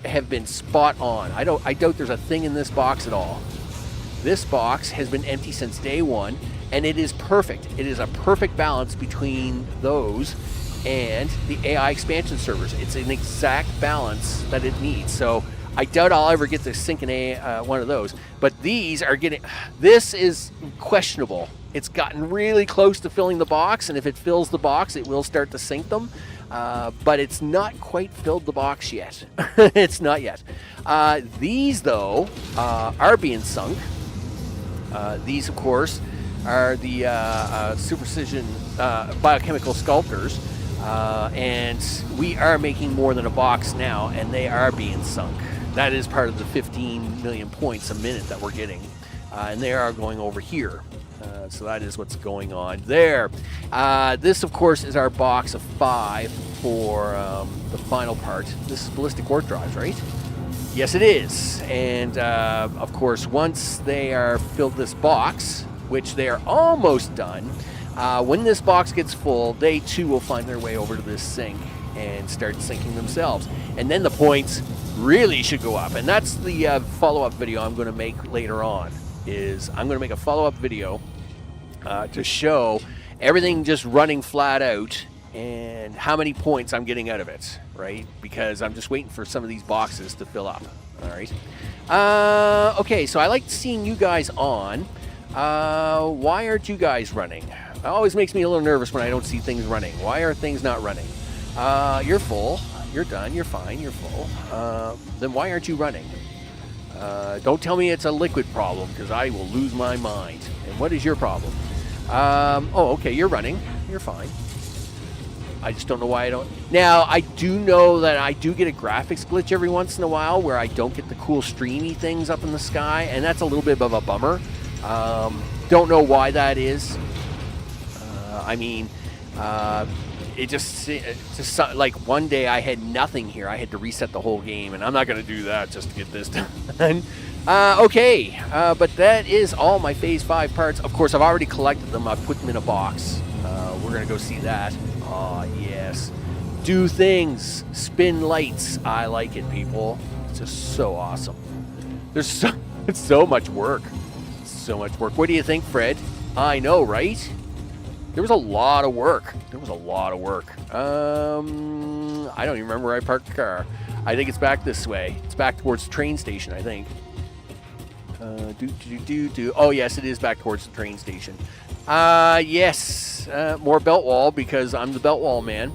have been spot on. I doubt there's a thing in this box at all. This box has been empty since day one, and it is perfect. It is a perfect balance between those and the AI expansion servers. It's an exact balance that it needs. So I doubt I'll ever get to sink in one of those. But these are getting... This is questionable. It's gotten really close to filling the box, and if it fills the box, it will start to sink them. But it's not quite filled the box yet. It's not yet. These, though, are being sunk. These, of course, are the superposition biochemical sculptors. And we are making more than a box now, and they are being sunk. That is part of the 15 million points a minute that we're getting. And they are going over here. So that is what's going on there. This, of course, is our box of 5 for the final part. This is ballistic warp drives, right? Yes, it is. And, of course, once they are filled this box, which they are almost done, When this box gets full, they too will find their way over to this sink and start sinking themselves. And then the points really should go up. And that's the follow-up video I'm going to make later on. I'm going to make a follow-up video to show everything just running flat out and how many points I'm getting out of it, right? Because I'm just waiting for some of these boxes to fill up, all right? Okay, so I like seeing you guys on. Why aren't you guys running? It always makes me a little nervous when I don't see things running. Why are things not running? You're full. You're done. You're fine. You're full. Then why aren't you running? Don't tell me it's a liquid problem, because I will lose my mind. And what is your problem? Oh, okay, you're running. You're fine. I just don't know why I don't. Now, I do know that I do get a graphics glitch every once in a while where I don't get the cool streamy things up in the sky, and that's a little bit of a bummer. Don't know why that is. It just like one day I had nothing here. I had to reset the whole game, and I'm not going to do that just to get this done. Okay, but that is all my Phase 5 parts. Of course, I've already collected them. I've put them in a box. We're going to go see that. Oh, yes. Do things. Spin lights. I like it, people. It's just so awesome. There's so much work. So much work. What do you think, Fred? I know, right? There was a lot of work. There was a lot of work. I don't even remember where I parked the car. I think it's back this way. It's back towards the train station, I think. Oh, yes, it is back towards the train station. Yes, more belt wall, because I'm the belt wall man.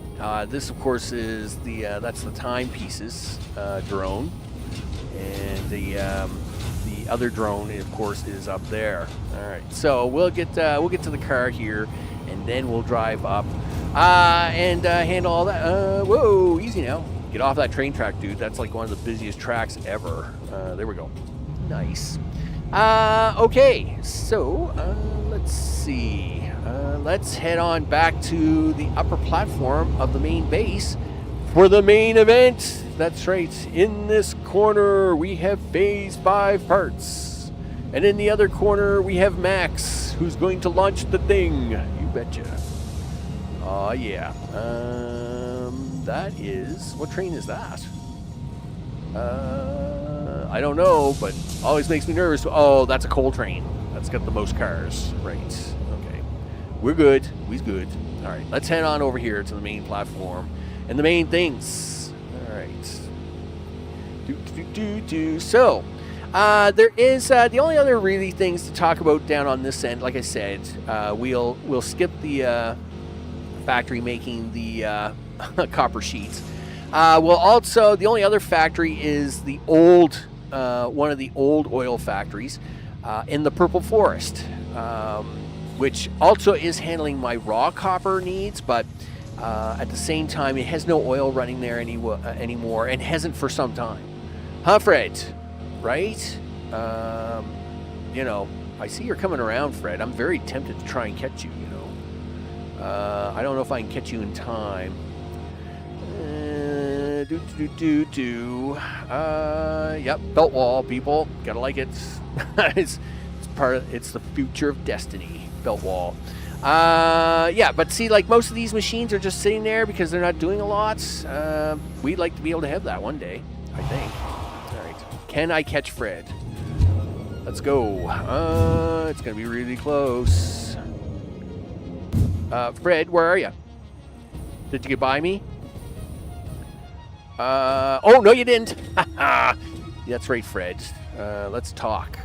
This, of course, is that's the timepieces drone, and the other drone, of course, is up there. All right, so we'll get to the car here, and then we'll drive up and handle all that. Whoa, easy now. Get off that train track, dude. That's like one of the busiest tracks ever. There we go. Nice. Okay, so let's see. Let's head on back to the upper platform of the main base for the main event. That's right. In this corner, we have Phase 5 parts. And in the other corner, we have Max, who's going to launch the thing. You betcha. Oh, yeah. That is... What train is that? I don't know, but always makes me nervous. Oh, that's a coal train. That's got the most cars. Right. Okay. We're good. We's good. All right. Let's head on over here to the main platform and the main things. All right. So, there is the only other really things to talk about down on this end. Like I said, we'll skip the factory making the copper sheets. Well, also the only other factory is the old one of the old oil factories in the Purple Forest, which also is handling my raw copper needs, but at the same time, it has no oil running there anymore, and hasn't for some time. Huh, Fred? Right? You know, I see you're coming around, Fred. I'm very tempted to try and catch you, you know. I don't know if I can catch you in time. Yep, belt wall, people. Gotta like it. It's the future of destiny. Belt wall. Yeah, but see, like most of these machines are just sitting there because they're not doing a lot. We'd like to be able to have that one day, I think. All right. Can I catch Fred? Let's go. It's gonna be really close. Fred, where are you? Did you get by me? Oh, no, you didn't. That's right, Fred. Let's talk.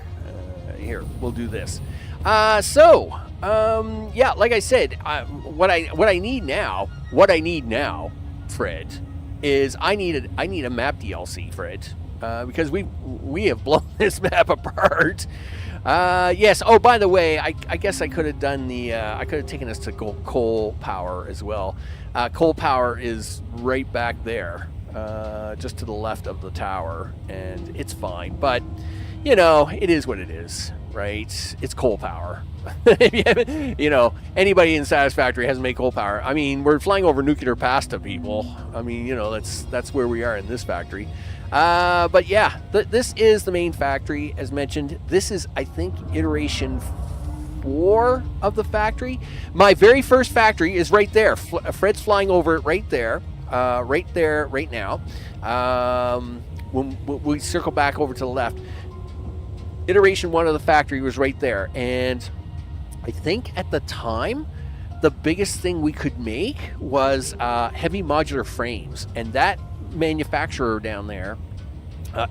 Here, we'll do this. Yeah, like I said, what I need now, Fred, is I need a map DLC, Fred, because we have blown this map apart. Yes. Oh, by the way, I guess I could have done I could have taken us to coal power as well. Coal power is right back there. Just to the left of the tower, and it's fine, but you know, it is what it is, right? It's coal power. You know, anybody in Satisfactory hasn't made coal power. I mean, we're flying over nuclear pasta, people. I mean, you know, that's where we are in this factory. But yeah, this is the main factory, as mentioned. This is, I think, iteration 4 of the factory. My very first factory is right there. Fred's flying over it right there, right now. When we circle back over to the left, iteration 1 of the factory was right there. And I think at the time, the biggest thing we could make was heavy modular frames. And that manufacturer down there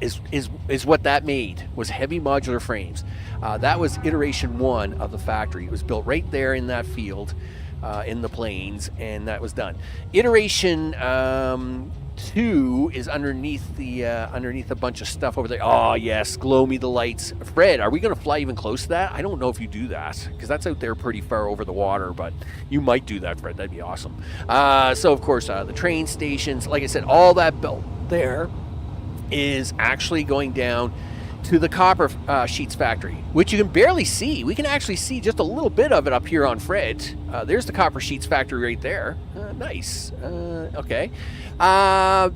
is what that made, was heavy modular frames. That was iteration 1 of the factory. It was built right there in that field, in the plains, and that was done. Iteration 2 is underneath a bunch of stuff over there. Oh yes, glow me the lights. Fred, are we going to fly even close to that? I don't know if you do that, because that's out there pretty far over the water, but you might do that, Fred. That'd be awesome. So of course, the train stations, like I said, all that belt there is actually going down to the copper sheets factory, which you can barely see. We can actually see just a little bit of it up here on Fred. There's the copper sheets factory right there. Nice. Okay.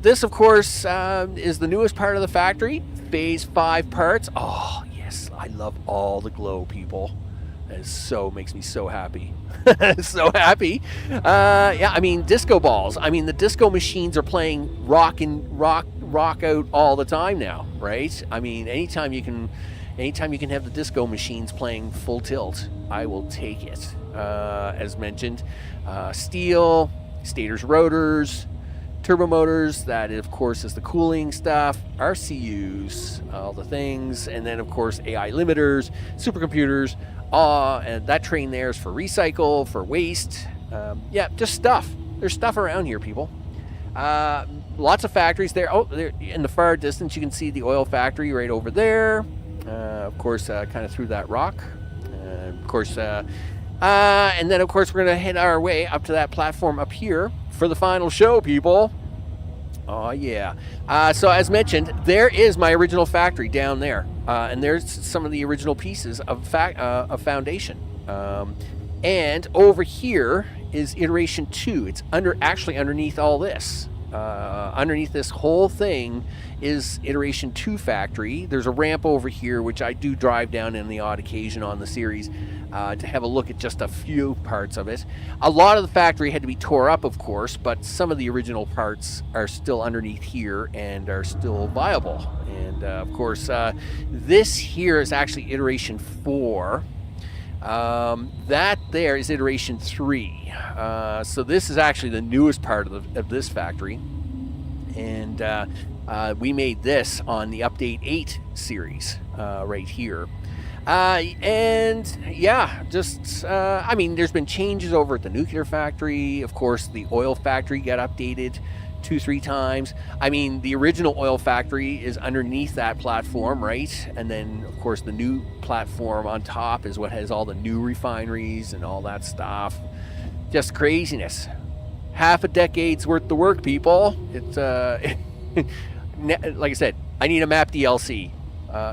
This, of course, is the newest part of the factory. Phase 5 parts. Oh, yes. I love all the glow, people. That is makes me so happy. So happy. Yeah, I mean, disco balls. I mean, the disco machines are playing rock out all the time now, right? I mean, anytime you can have the disco machines playing full tilt, I will take it. As mentioned, steel, stators, rotors, turbo motors, that of course is the cooling stuff, RCUs, all the things, and then of course AI limiters, supercomputers, and that train there is for recycle, for waste. Yeah, just stuff. There's stuff around here, people. Lots of factories there. Oh, there in the far distance, you can see the oil factory right over there. Of course, kind of through that rock. Of course, and then of course we're gonna head our way up to that platform up here for the final show, people. Oh yeah. So as mentioned, there is my original factory down there, and there's some of the original pieces of foundation. And over here is iteration 2. It's actually underneath all this. Underneath this whole thing is iteration 2 factory. There's a ramp over here, which I do drive down in the odd occasion on the series to have a look at just a few parts of it. A lot of the factory had to be tore up, of course, but some of the original parts are still underneath here and are still viable. And of course, this here is actually iteration 4. That there is iteration 3. So this is actually the newest part of this factory, and we made this on the Update 8 series right here. And yeah, just I mean, there's been changes over at the nuclear factory. Of course, the oil factory got updated 2-3 times. I mean, the original oil factory is underneath that platform, right? And then of course the new platform on top is what has all the new refineries and all that stuff. Just craziness. Half a decade's worth of work, people. It's like I said, I need a map DLC.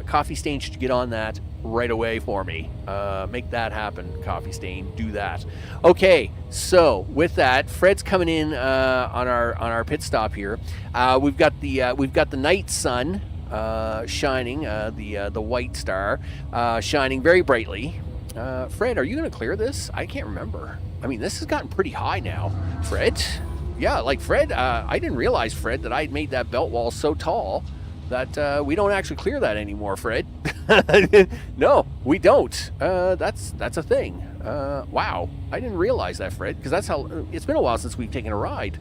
Coffee Stain should get on that right away for me. Make that happen, Coffee Stain. Do that. Okay, so with that, Fred's coming in on our pit stop here. We've got the night sun shining, the white star shining very brightly. Fred, are you going to clear this? I can't remember. I mean, this has gotten pretty high now, Fred. Yeah, like Fred, I didn't realize, Fred, that I'd made that belt wall so tall that we don't actually clear that anymore, Fred. No, we don't. That's a thing. Wow, I didn't realize that, Fred, because that's how it's been a while since we've taken a ride.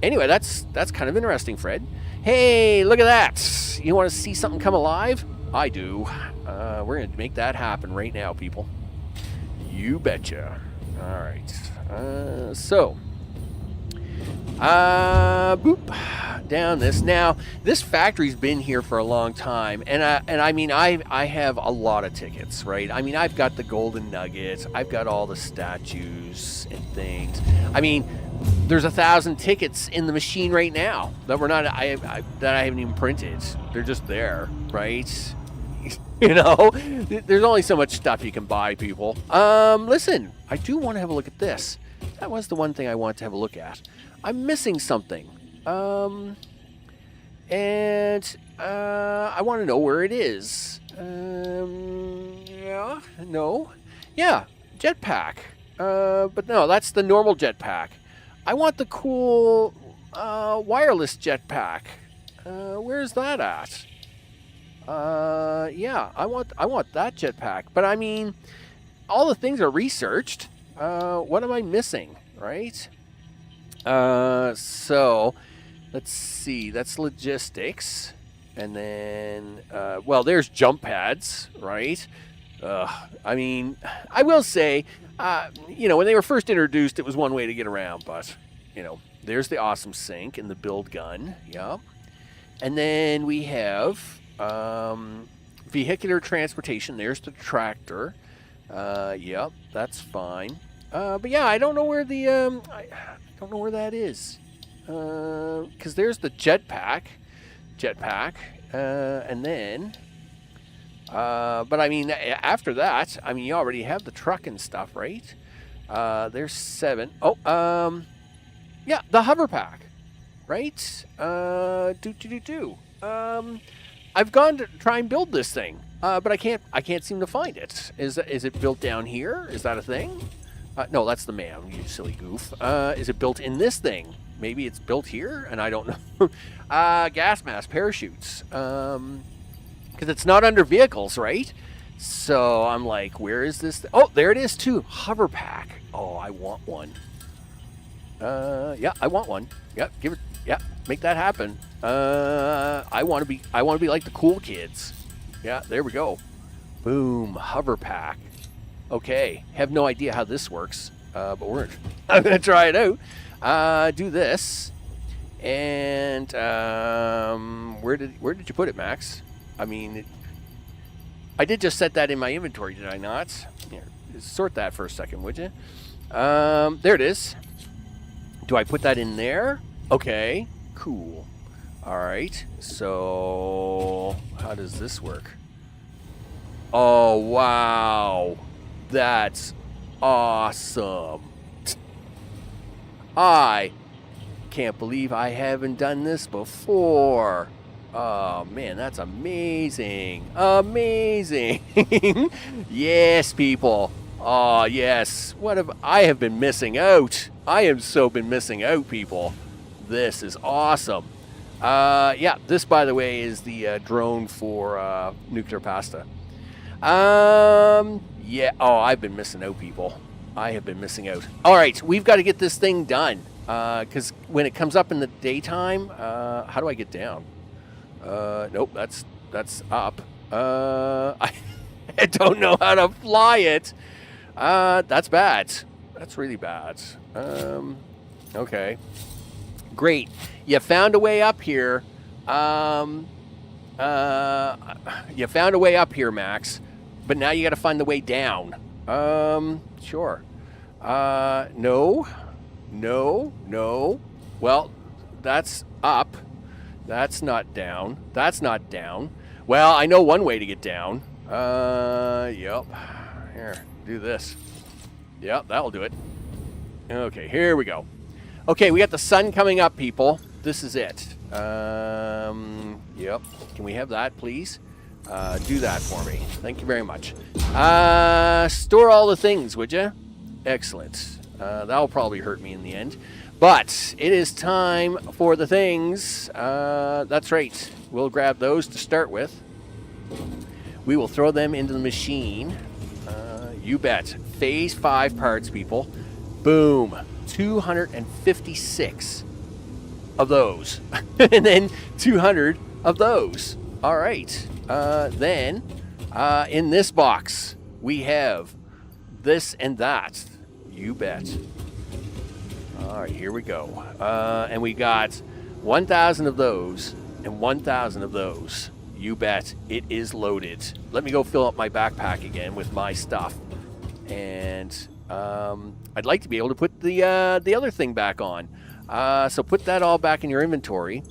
Anyway, that's kind of interesting, Fred. Hey, look at that. You want to see something come alive? I do. We're going to make that happen right now, people. You betcha. All right. So, boop, down this. Now, this factory's been here for a long time, and I mean, I have a lot of tickets, right? I mean, I've got the golden nuggets, I've got all the statues and things. I mean, there's 1,000 tickets in the machine right now that that I haven't even printed. They're just there, right? You know, there's only so much stuff you can buy, people. Listen, I do want to have a look at this. That was the one thing I wanted to have a look at. I'm missing something. And I want to know where it is. Yeah, no. Yeah, jetpack. But no, that's the normal jetpack. I want the cool wireless jetpack. Where's that at? Yeah, I want that jetpack. But I mean, all the things are researched. What am I missing, right? So let's see. That's logistics. And then, well, there's jump pads, right? I mean, I will say, when they were first introduced, it was one way to get around. But, there's the awesome sink and the build gun. Yep. And then we have vehicular transportation. There's the tractor. Yep, that's fine. But yeah, I don't know where the I don't know where that is. Because there's the jetpack, and then. But I mean, after that, I mean, you already have the truck and stuff, right? There's 7. Oh, yeah, the hover pack, right? I've gone to try and build this thing, but I can't seem to find it. Is it built down here? Is that a thing? No, that's the man, you silly goof. Is it built in this thing? Maybe it's built here, and I don't know. Gas mask, parachutes. Because it's not under vehicles, right? So I'm like, where is this? Oh, there it is too. Hover pack. Oh, I want one. Yeah, I want one. Yep, give it. Yeah, make that happen. I want to be like the cool kids. Yeah, there we go. Boom, hover pack. Okay, have no idea how this works, but I'm gonna try it out. Do this, and where did you put it, Max? I mean, I did just set that in my inventory, did I not? Here, sort that for a second, would you? There it is. Do I put that in there? Okay, cool. All right, so how does this work? Oh, wow. That's awesome. I can't believe I haven't done this before. Oh, man, that's amazing. Amazing. Yes, people. Oh, yes. I have been missing out. I have so been missing out, people. This is awesome. Yeah, this, by the way, is the drone for nuclear pasta. Yeah. Oh, I've been missing out, people. I have been missing out. All right, we've got to get this thing done. Because when it comes up in the daytime, how do I get down? Nope, that's up. I don't know how to fly it. That's bad. That's really bad. Okay. Great. You found a way up here. You found a way up here, Max. But now you got to find the way down. Sure. No. Well, that's up. That's not down. That's not down. Well, I know one way to get down. Yep. Here, do this. Yep, that'll do it. Okay, here we go. Okay, we got the sun coming up, people. This is it. Yep. Can we have that, please? Do that for me. Thank you very much. Store all the things, would you? Excellent. That'll probably hurt me in the end. But it is time for the things. That's right. We'll grab those to start with. We will throw them into the machine. You bet. Phase 5 parts, people. Boom. 256 of those. And then 200 of those. All right. Then, in this box, we have this and that. You bet. All right, here we go. And we got 1,000 of those and 1,000 of those. You bet. It is loaded. Let me go fill up my backpack again with my stuff. And I'd like to be able to put the other thing back on. So put that all back in your inventory.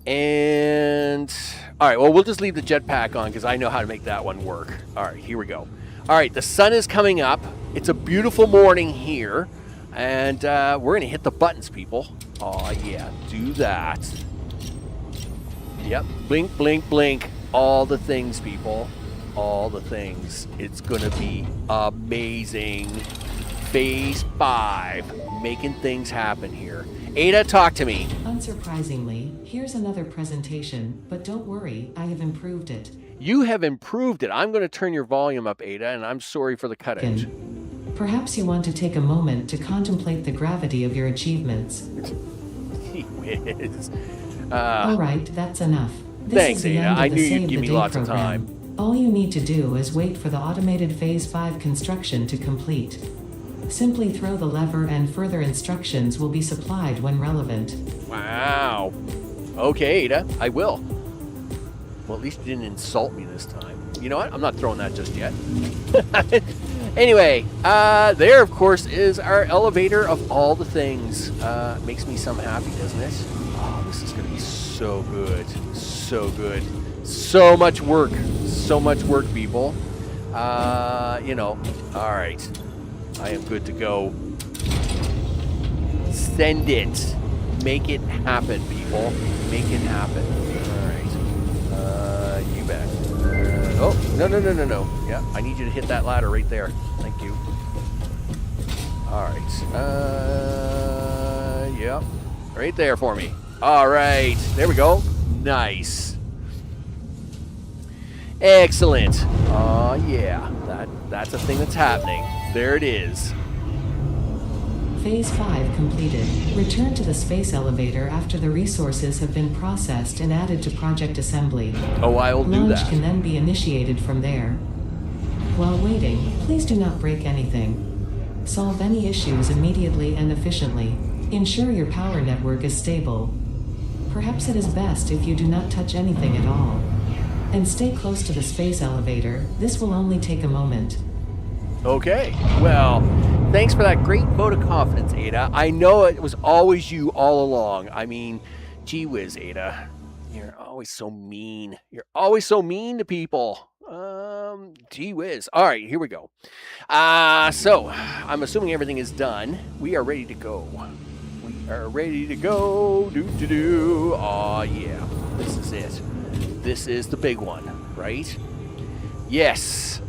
And all right, well, we'll just leave the jetpack on because I know how to make that one work. All right, here we go. All right, the sun is coming up. It's a beautiful morning here. And we're going to hit the buttons, people. Oh, yeah, do that. Yep, blink, blink, blink. All the things, people. all the things. It's gonna be amazing. Phase 5, making things happen here. Ada, talk to me. Unsurprisingly, here's another presentation, but don't worry, I have improved it. You have improved it. I'm going to turn your volume up, Ada, and I'm sorry for the cutout. Perhaps you want to take a moment to contemplate the gravity of your achievements. Gee whiz. All right, that's enough. Thanks, Ada. I knew you'd give me lots of time. All you need to do is wait for the automated Phase 5 construction to complete. Simply throw the lever and further instructions will be supplied when relevant. Wow. Okay, Ada, I will. Well, at least you didn't insult me this time. You know what? I'm not throwing that just yet. Anyway, there, of course, is our elevator of all the things. Makes me some happy, doesn't it? Oh, this is going to be so good. So good. So much work. So much work, people. You know, all right. I am good to go. Send it. Make it happen, people. Make it happen. All right. You bet. Oh, no. Yeah, I need you to hit that ladder right there. Thank you. All right. Yeah. Right there for me. All right. There we go. Nice. Excellent. Oh, yeah. That's a thing that's happening. There it is. Phase 5 completed. Return to the space elevator after the resources have been processed and added to project assembly. Oh, I'll do that. Launch can then be initiated from there. While waiting, please do not break anything. Solve any issues immediately and efficiently. Ensure your power network is stable. Perhaps it is best if you do not touch anything at all. And stay close to the space elevator. This will only take a moment. Okay, well, thanks for that great vote of confidence, Ada. I know it was always you all along. I mean, gee whiz, Ada. You're always so mean. You're always so mean to people. Gee whiz. All right, here we go. So, I'm assuming everything is done. We are ready to go. We are ready to go. Do. Aw, yeah. This is it. This is the big one, right? Yes.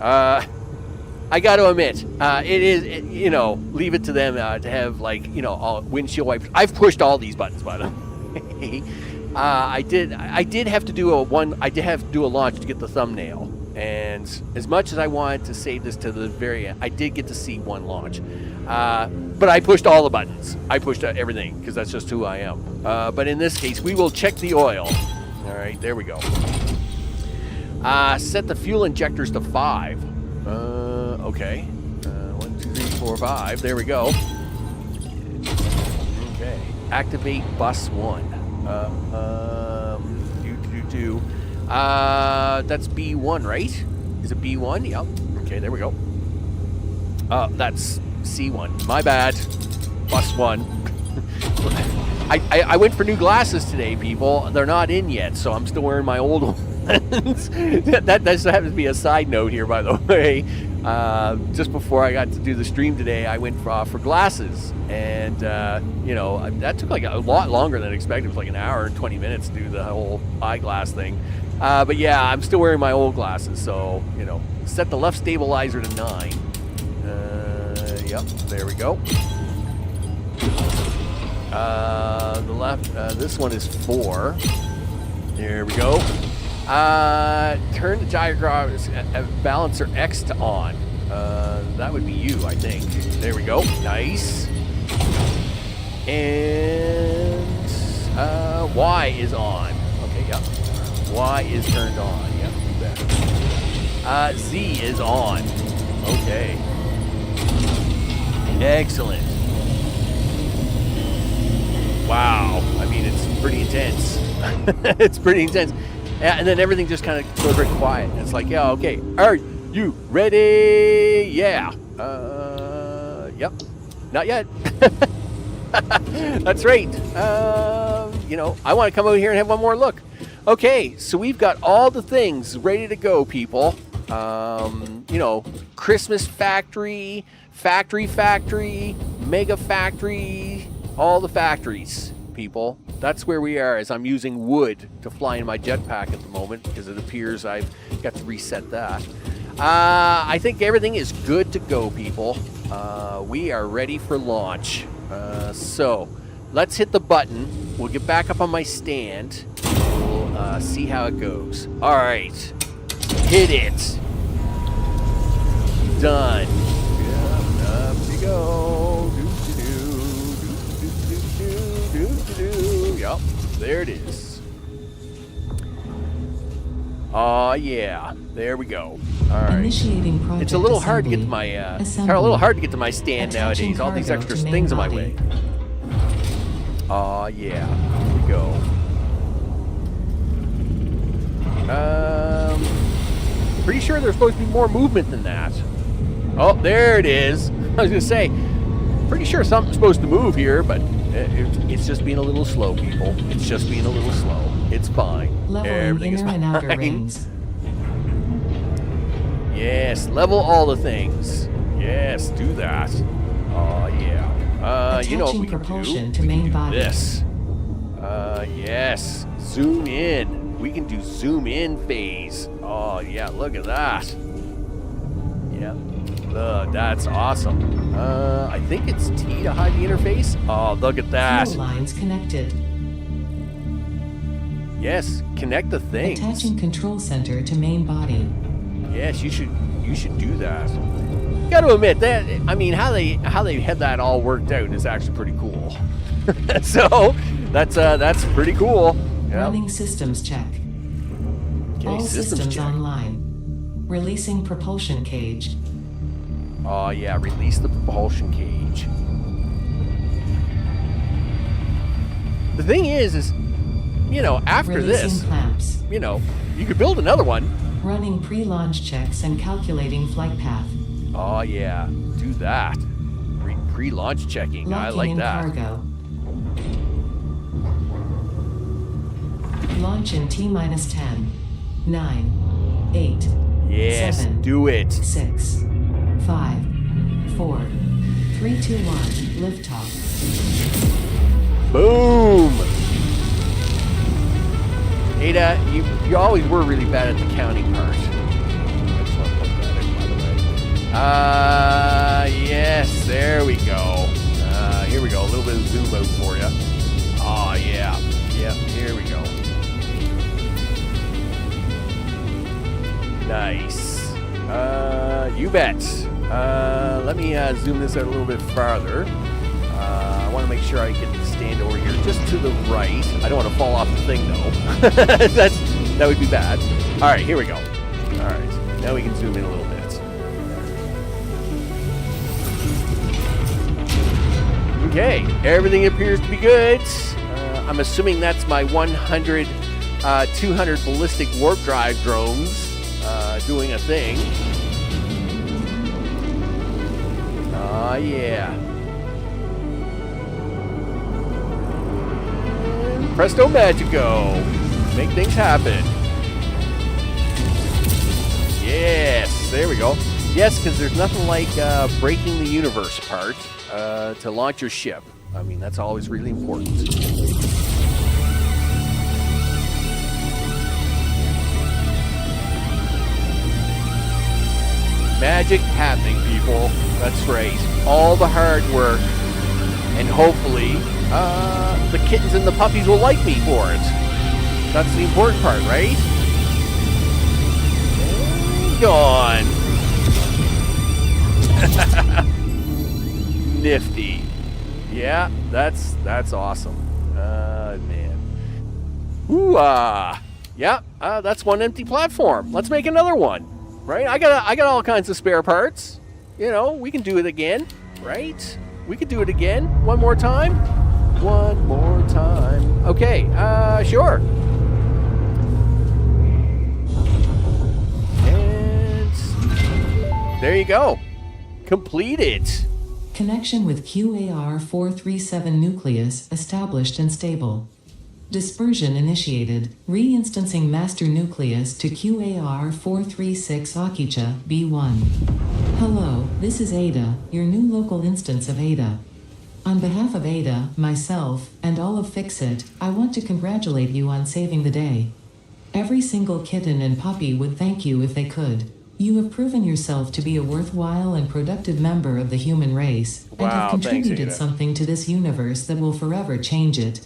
I got to admit, it is, you know, leave it to them to have, like, you know, all windshield wipers. I've pushed all these buttons, by the way. I did have to do a launch to get the thumbnail. And as much as I wanted to save this to the very end, I did get to see one launch. But I pushed all the buttons. I pushed everything, because that's just who I am. But in this case, we will check the oil. All right, there we go. Set the fuel injectors to 5. Okay. 1, 2, 3, 4, 5. There we go. Okay. Activate bus 1. That's B1, right? Is it B1? Yep. Okay, there we go. That's C1. My bad. Bus 1. I went for new glasses today, people. They're not in yet, so I'm still wearing my old ones. that just happens to be a side note here, by the way. Just before I got to do the stream today, I went for glasses, and you know, that took like a lot longer than expected. It was like an hour and 20 minutes to do the whole eyeglass thing. But yeah, I'm still wearing my old glasses, so you know, set the left stabilizer to 9. Yep, there we go. The left, this one is 4. There we go. Turn the gyro balancer X to on. That would be you, I think. There we go. Nice. And Y is on. Okay, yep. Y is turned on. Yep, you bet. Z is on. Okay. Excellent. Wow. I mean, it's pretty intense. It's pretty intense. And then everything just kind of goes very quiet. And it's like, yeah, okay. Are you ready? Yeah. Yep. Not yet. That's right. You know, I want to come over here and have one more look. Okay, so we've got all the things ready to go, people. You know, Christmas factory, factory, mega factory, all the factories, people. that's where we are, as I'm using wood to fly in my jetpack at the moment, because it appears I've got to reset that. I think everything is good to go, people. We are ready for launch. So let's hit the button. We'll get back up on my stand. We'll see how it goes. All right. Hit it. Done. Yeah, up we go. Yep, there it is. Oh yeah, there we go. All right. Initiating project It's a little hard to get to assembly. my Assembly. a little hard to get to my stand Attaching nowadays. All these cargo extra to main things in my body. way. Oh yeah, here we go. Pretty sure there's supposed to be more movement than that. Oh, there it is. I was gonna say, pretty sure something's supposed to move here, but it's just being a little slow, people. It's just being a little slow. It's fine. Leveling Everything is inner and outer fine. rings. Yes, level all the things. Yes, do that. Oh yeah. You know what Attaching we can propulsion do? to We can main do body. this. Yes. Zoom in. We can do zoom in phase. Oh yeah, look at that. Yeah. That's awesome. I think it's T to hide the interface. Oh, look at that. Fuel lines connected. Yes, connect the things. Attaching control center to main body. Yes, you should do that. Got to admit that, I mean, how they had that all worked out is actually pretty cool. So that's pretty cool. Yep. Running systems check. Okay, All systems systems check. online. Releasing propulsion cage. Oh yeah, release the propulsion cage. The thing is, you know, after Releasing this, clamps. you know, you could build another one. Running pre-launch checks and calculating flight path. Oh yeah, do that. Pre-launch checking. I Locking like in that. cargo. Launch in T-minus 10, 9, 8, Yes, 7, do it. 6, 5, 4, 3, 2, 1, liftoff. Boom! Ada, you always were really bad at the counting part. I just want to put that in, by the way. Yes, there we go. Here we go, a little bit of zoom out for you. Oh, yeah. Yep, here we go. Nice. You bet. Let me zoom this out a little bit farther. I want to make sure I can stand over here just to the right. I don't want to fall off the thing, though. That would be bad. All right, here we go. All right, now we can zoom in a little bit. Okay, everything appears to be good. I'm assuming that's my 100, 200 ballistic warp drive drones doing a thing. Oh, yeah. And presto magico. Make things happen. Yes, there we go. Yes, because there's nothing like breaking the universe part to launch your ship. I mean, that's always really important. Magic happening, people. That's right. All the hard work. And hopefully, the kittens and the puppies will like me for it. That's the important part, right? And gone. Nifty. Yeah, that's awesome. Man. Ooh, yeah, that's one empty platform. Let's make another one. Right? I got all kinds of spare parts. You know, we can do it again, right? We could do it again. One more time. One more time. Okay, sure. And there you go. Complete it. Connection with QAR-437 nucleus established and stable. Dispersion initiated. Reinstancing master nucleus to QAR-436 Akicha, B1. Hello, this is Ada, your new local instance of Ada. On behalf of Ada, myself, and all of FICSIT, I want to congratulate you on saving the day. Every single kitten and puppy would thank you if they could. You have proven yourself to be a worthwhile and productive member of the human race, and have contributed something to this universe that will forever change it.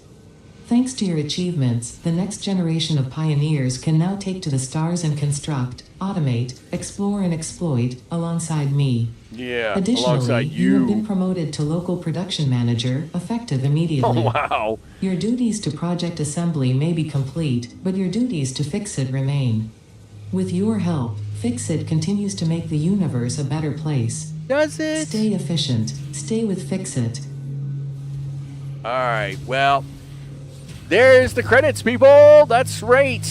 Thanks to your achievements, the next generation of pioneers can now take to the stars and construct, automate, explore, and exploit alongside me. Yeah, Additionally, alongside you have been promoted to local production manager, effective immediately. Oh, wow. Your duties to project assembly may be complete, but your duties to FICSIT remain. With your help, FICSIT continues to make the universe a better place. Does it? Stay efficient. Stay with FICSIT. All right, well, there's the credits, people. That's right.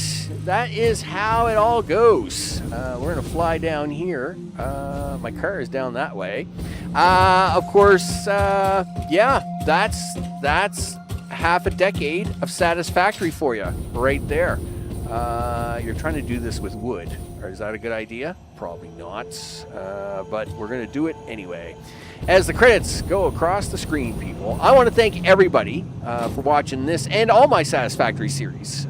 That is how it all goes. We're going to fly down here. My car is down that way. Of course, yeah, that's half a decade of Satisfactory for you right there. You're trying to do this with wood. Is that a good idea? Probably not. But we're going to do it anyway. As the credits go across the screen, people, I want to thank everybody for watching this and all my Satisfactory series.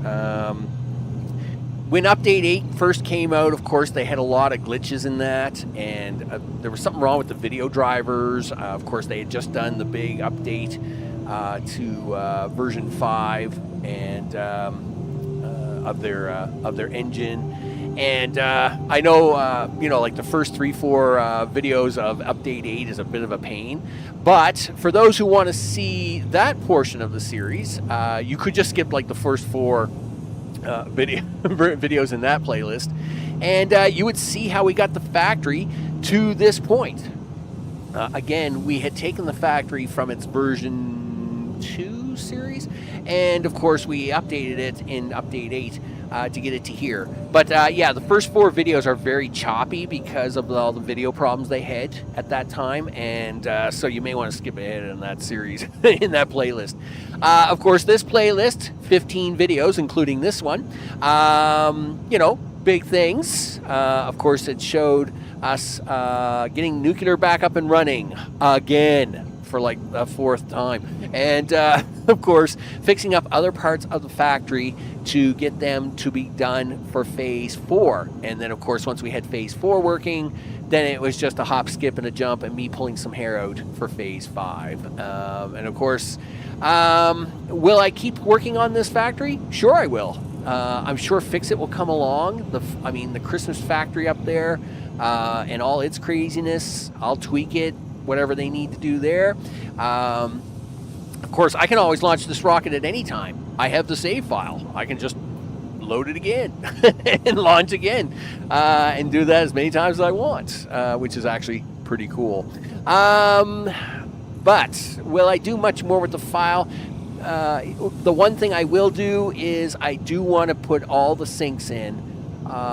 When Update 8 first came out, of course, they had a lot of glitches in that, and there was something wrong with the video drivers. Of course, they had just done the big update to version 5 and of their engine. And I know, like the first 3-4 videos of Update 8 is a bit of a pain. But for those who want to see that portion of the series, you could just skip like the first 4 videos in that playlist. And you would see how we got the factory to this point. Again, we had taken the factory from its version 2 series. And of course, we updated it in Update 8. To get it to here. But yeah, the first 4 videos are very choppy because of all the video problems they had at that time, and so you may want to skip ahead in that series, in that playlist. Of course, this playlist, 15 videos, including this one, big things. Of course, it showed us getting nuclear back up and running again for like the 4th time, and of course fixing up other parts of the factory to get them to be done for phase 4. And then of course once we had phase 4 working, then it was just a hop, skip, and a jump and me pulling some hair out for phase 5. And of course, will I keep working on this factory? Sure I will. I'm sure FICSIT will come along. The Christmas factory up there and all its craziness, I'll tweak it, whatever they need to do there. Of course, I can always launch this rocket at any time. I have the save file. I can just load it again and launch again and do that as many times as I want, which is actually pretty cool. But will I do much more with the file? The one thing I will do is I do want to put all the sinks in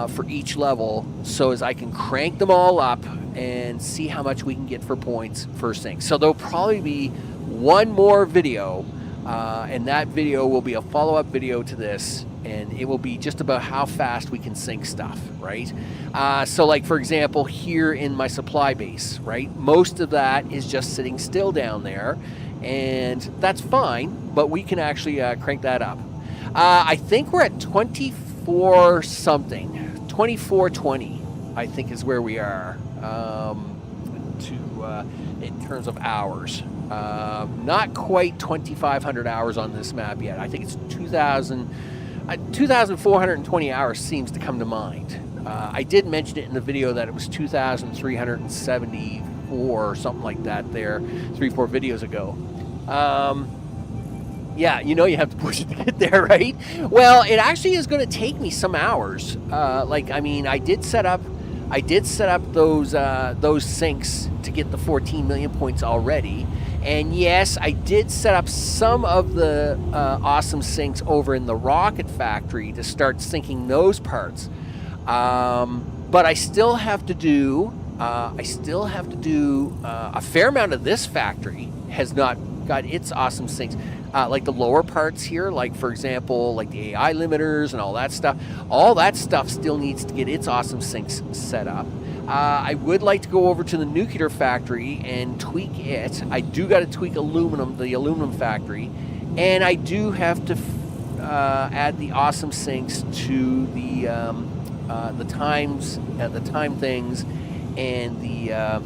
for each level so as I can crank them all up and see how much we can get for points for sync. So there'll probably be one more video, and that video will be a follow-up video to this, and it will be just about how fast we can sync stuff, right? So like, for example, here in my supply base, right? Most of that is just sitting still down there, and that's fine, but we can actually crank that up. I think we're at 24 something, 2420, I think is where we are, in terms of hours. Not quite 2,500 hours on this map yet. I think it's 2,420 hours seems to come to mind. I did mention it in the video that it was 2,374 or something like that there 3-4 videos ago. Yeah, you have to push it to get there, right? Well, it actually is going to take me some hours. I did set up those sinks to get the 14 million points already. And yes, I did set up some of the awesome sinks over in the rocket factory to start sinking those parts. But I still have to do a fair amount of this factory has not got its awesome sinks. Like the lower parts here, like for example, like the AI limiters and all that stuff still needs to get its awesome sinks set up. I would like to go over to the nuclear factory and tweak it. I do got to tweak the aluminum factory, and I do have to add the awesome sinks to the time things and the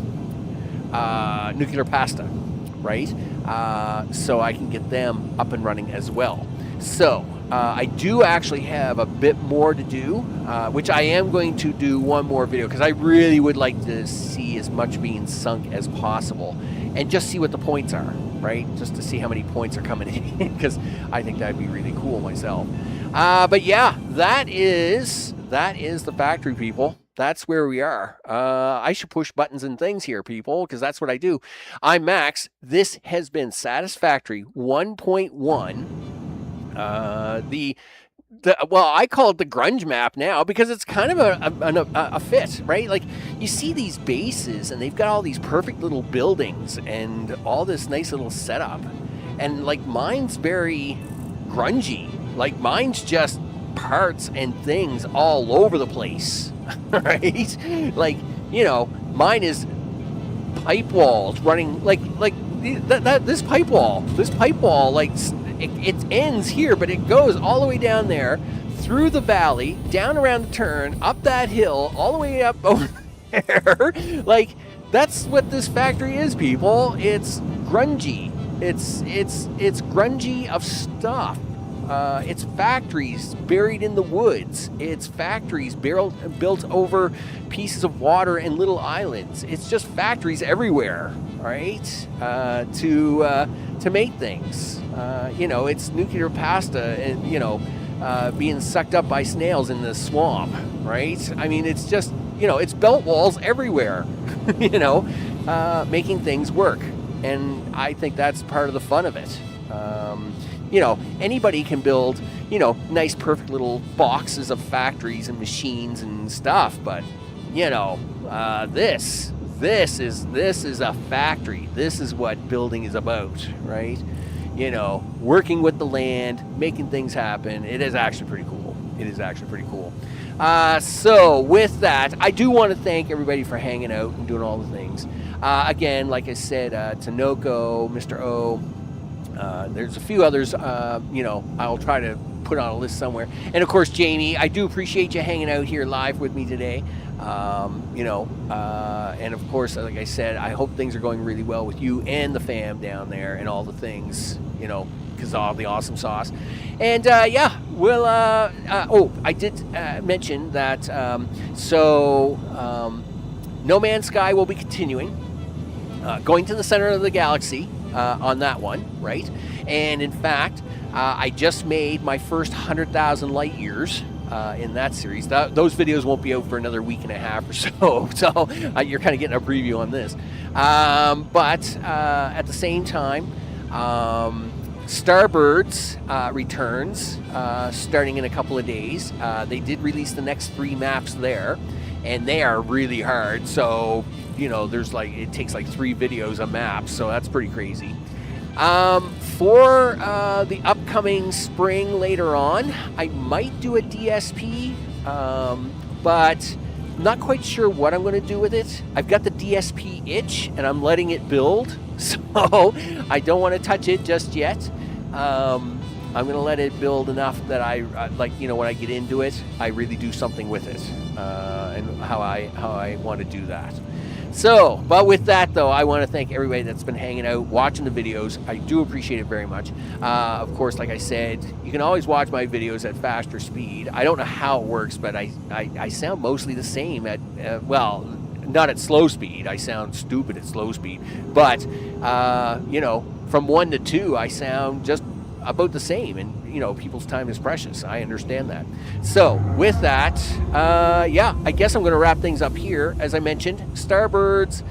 nuclear pasta, right? So I can get them up and running as well. So I do actually have a bit more to do, which I am going to do one more video because I really would like to see as much being sunk as possible and just see what the points are, right? Just to see how many points are coming in because I think that'd be really cool myself. But yeah, that is the factory, people. That's where we are. I should push buttons and things here, people, because that's what I do. I'm Max. This has been Satisfactory 1.1. Well, I call it the grunge map now because it's kind of a fit, right? Like you see these bases and they've got all these perfect little buildings and all this nice little setup. And like mine's very grungy. Like mine's just parts and things all over the place, right? Like, you know, mine is pipe walls running like this pipe wall, like it ends here, but it goes all the way down there, through the valley, down around the turn, up that hill, all the way up over there. Like, that's what this factory is, people. It's grungy. It's grungy of stuff. It's factories buried in the woods. It's factories built over pieces of water and little islands. It's just factories everywhere, right? To make things. You know, it's nuclear pasta and, you know, being sucked up by snails in the swamp, right? I mean, it's just, you know, it's belt walls everywhere, you know, making things work. And I think that's part of the fun of it. You know, anybody can build, you know, nice, perfect little boxes of factories and machines and stuff. But, you know, this is a factory. This is what building is about, right? You know, working with the land, making things happen. It is actually pretty cool. So with that, I do want to thank everybody for hanging out and doing all the things. Again, like I said, Tanoko, Mr. O, there's a few others, you know, I'll try to put on a list somewhere. And of course, Jamie, I do appreciate you hanging out here live with me today. You know, and of course, like I said, I hope things are going really well with you and the fam down there and all the things, you know, because of all the awesome sauce. And yeah, we'll, oh, I did mention that, No Man's Sky will be continuing, going to the center of the galaxy. On that one, right? And in fact, I just made my first 100,000 light years in that series. Those videos won't be out for another week and a half or so, so you're kind of getting a preview on this. But at the same time, Starbirds returns starting in a couple of days. They did release the next 3 maps there, and they are really hard, so you know, there's like, it takes like 3 videos a map, so that's pretty crazy. For the upcoming spring later on, I might do a DSP, but not quite sure what I'm going to do with it. I've got the DSP itch, and I'm letting it build, so I don't want to touch it just yet. I'm going to let it build enough that I, like, you know, when I get into it, I really do something with it, and how I want to do that. So, but with that, though, I want to thank everybody that's been hanging out, watching the videos. I do appreciate it very much. Of course, like I said, you can always watch my videos at faster speed. I don't know how it works, but I sound mostly the same at, well, not at slow speed. I sound stupid at slow speed. But, you know, from 1 to 2, I sound just about the same. And, you know, people's time is precious. I understand that. So, with that, yeah, I guess I'm going to wrap things up here. As I mentioned, Starbirds,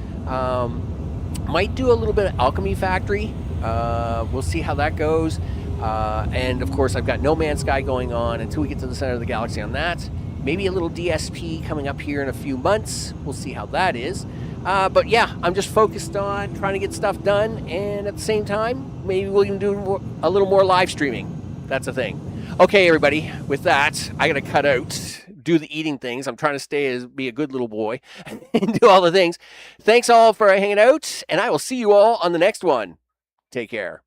might do a little bit of Alchemy Factory. We'll see how that goes. And, of course, I've got No Man's Sky going on until we get to the center of the galaxy on that. Maybe a little DSP coming up here in a few months. We'll see how that is. But yeah, I'm just focused on trying to get stuff done, and at the same time, maybe we'll even do a little more live streaming. That's a thing. Okay, everybody, with that, I gotta cut out, do the eating things. I'm trying to be a good little boy and do all the things. Thanks all for hanging out, and I will see you all on the next one. Take care.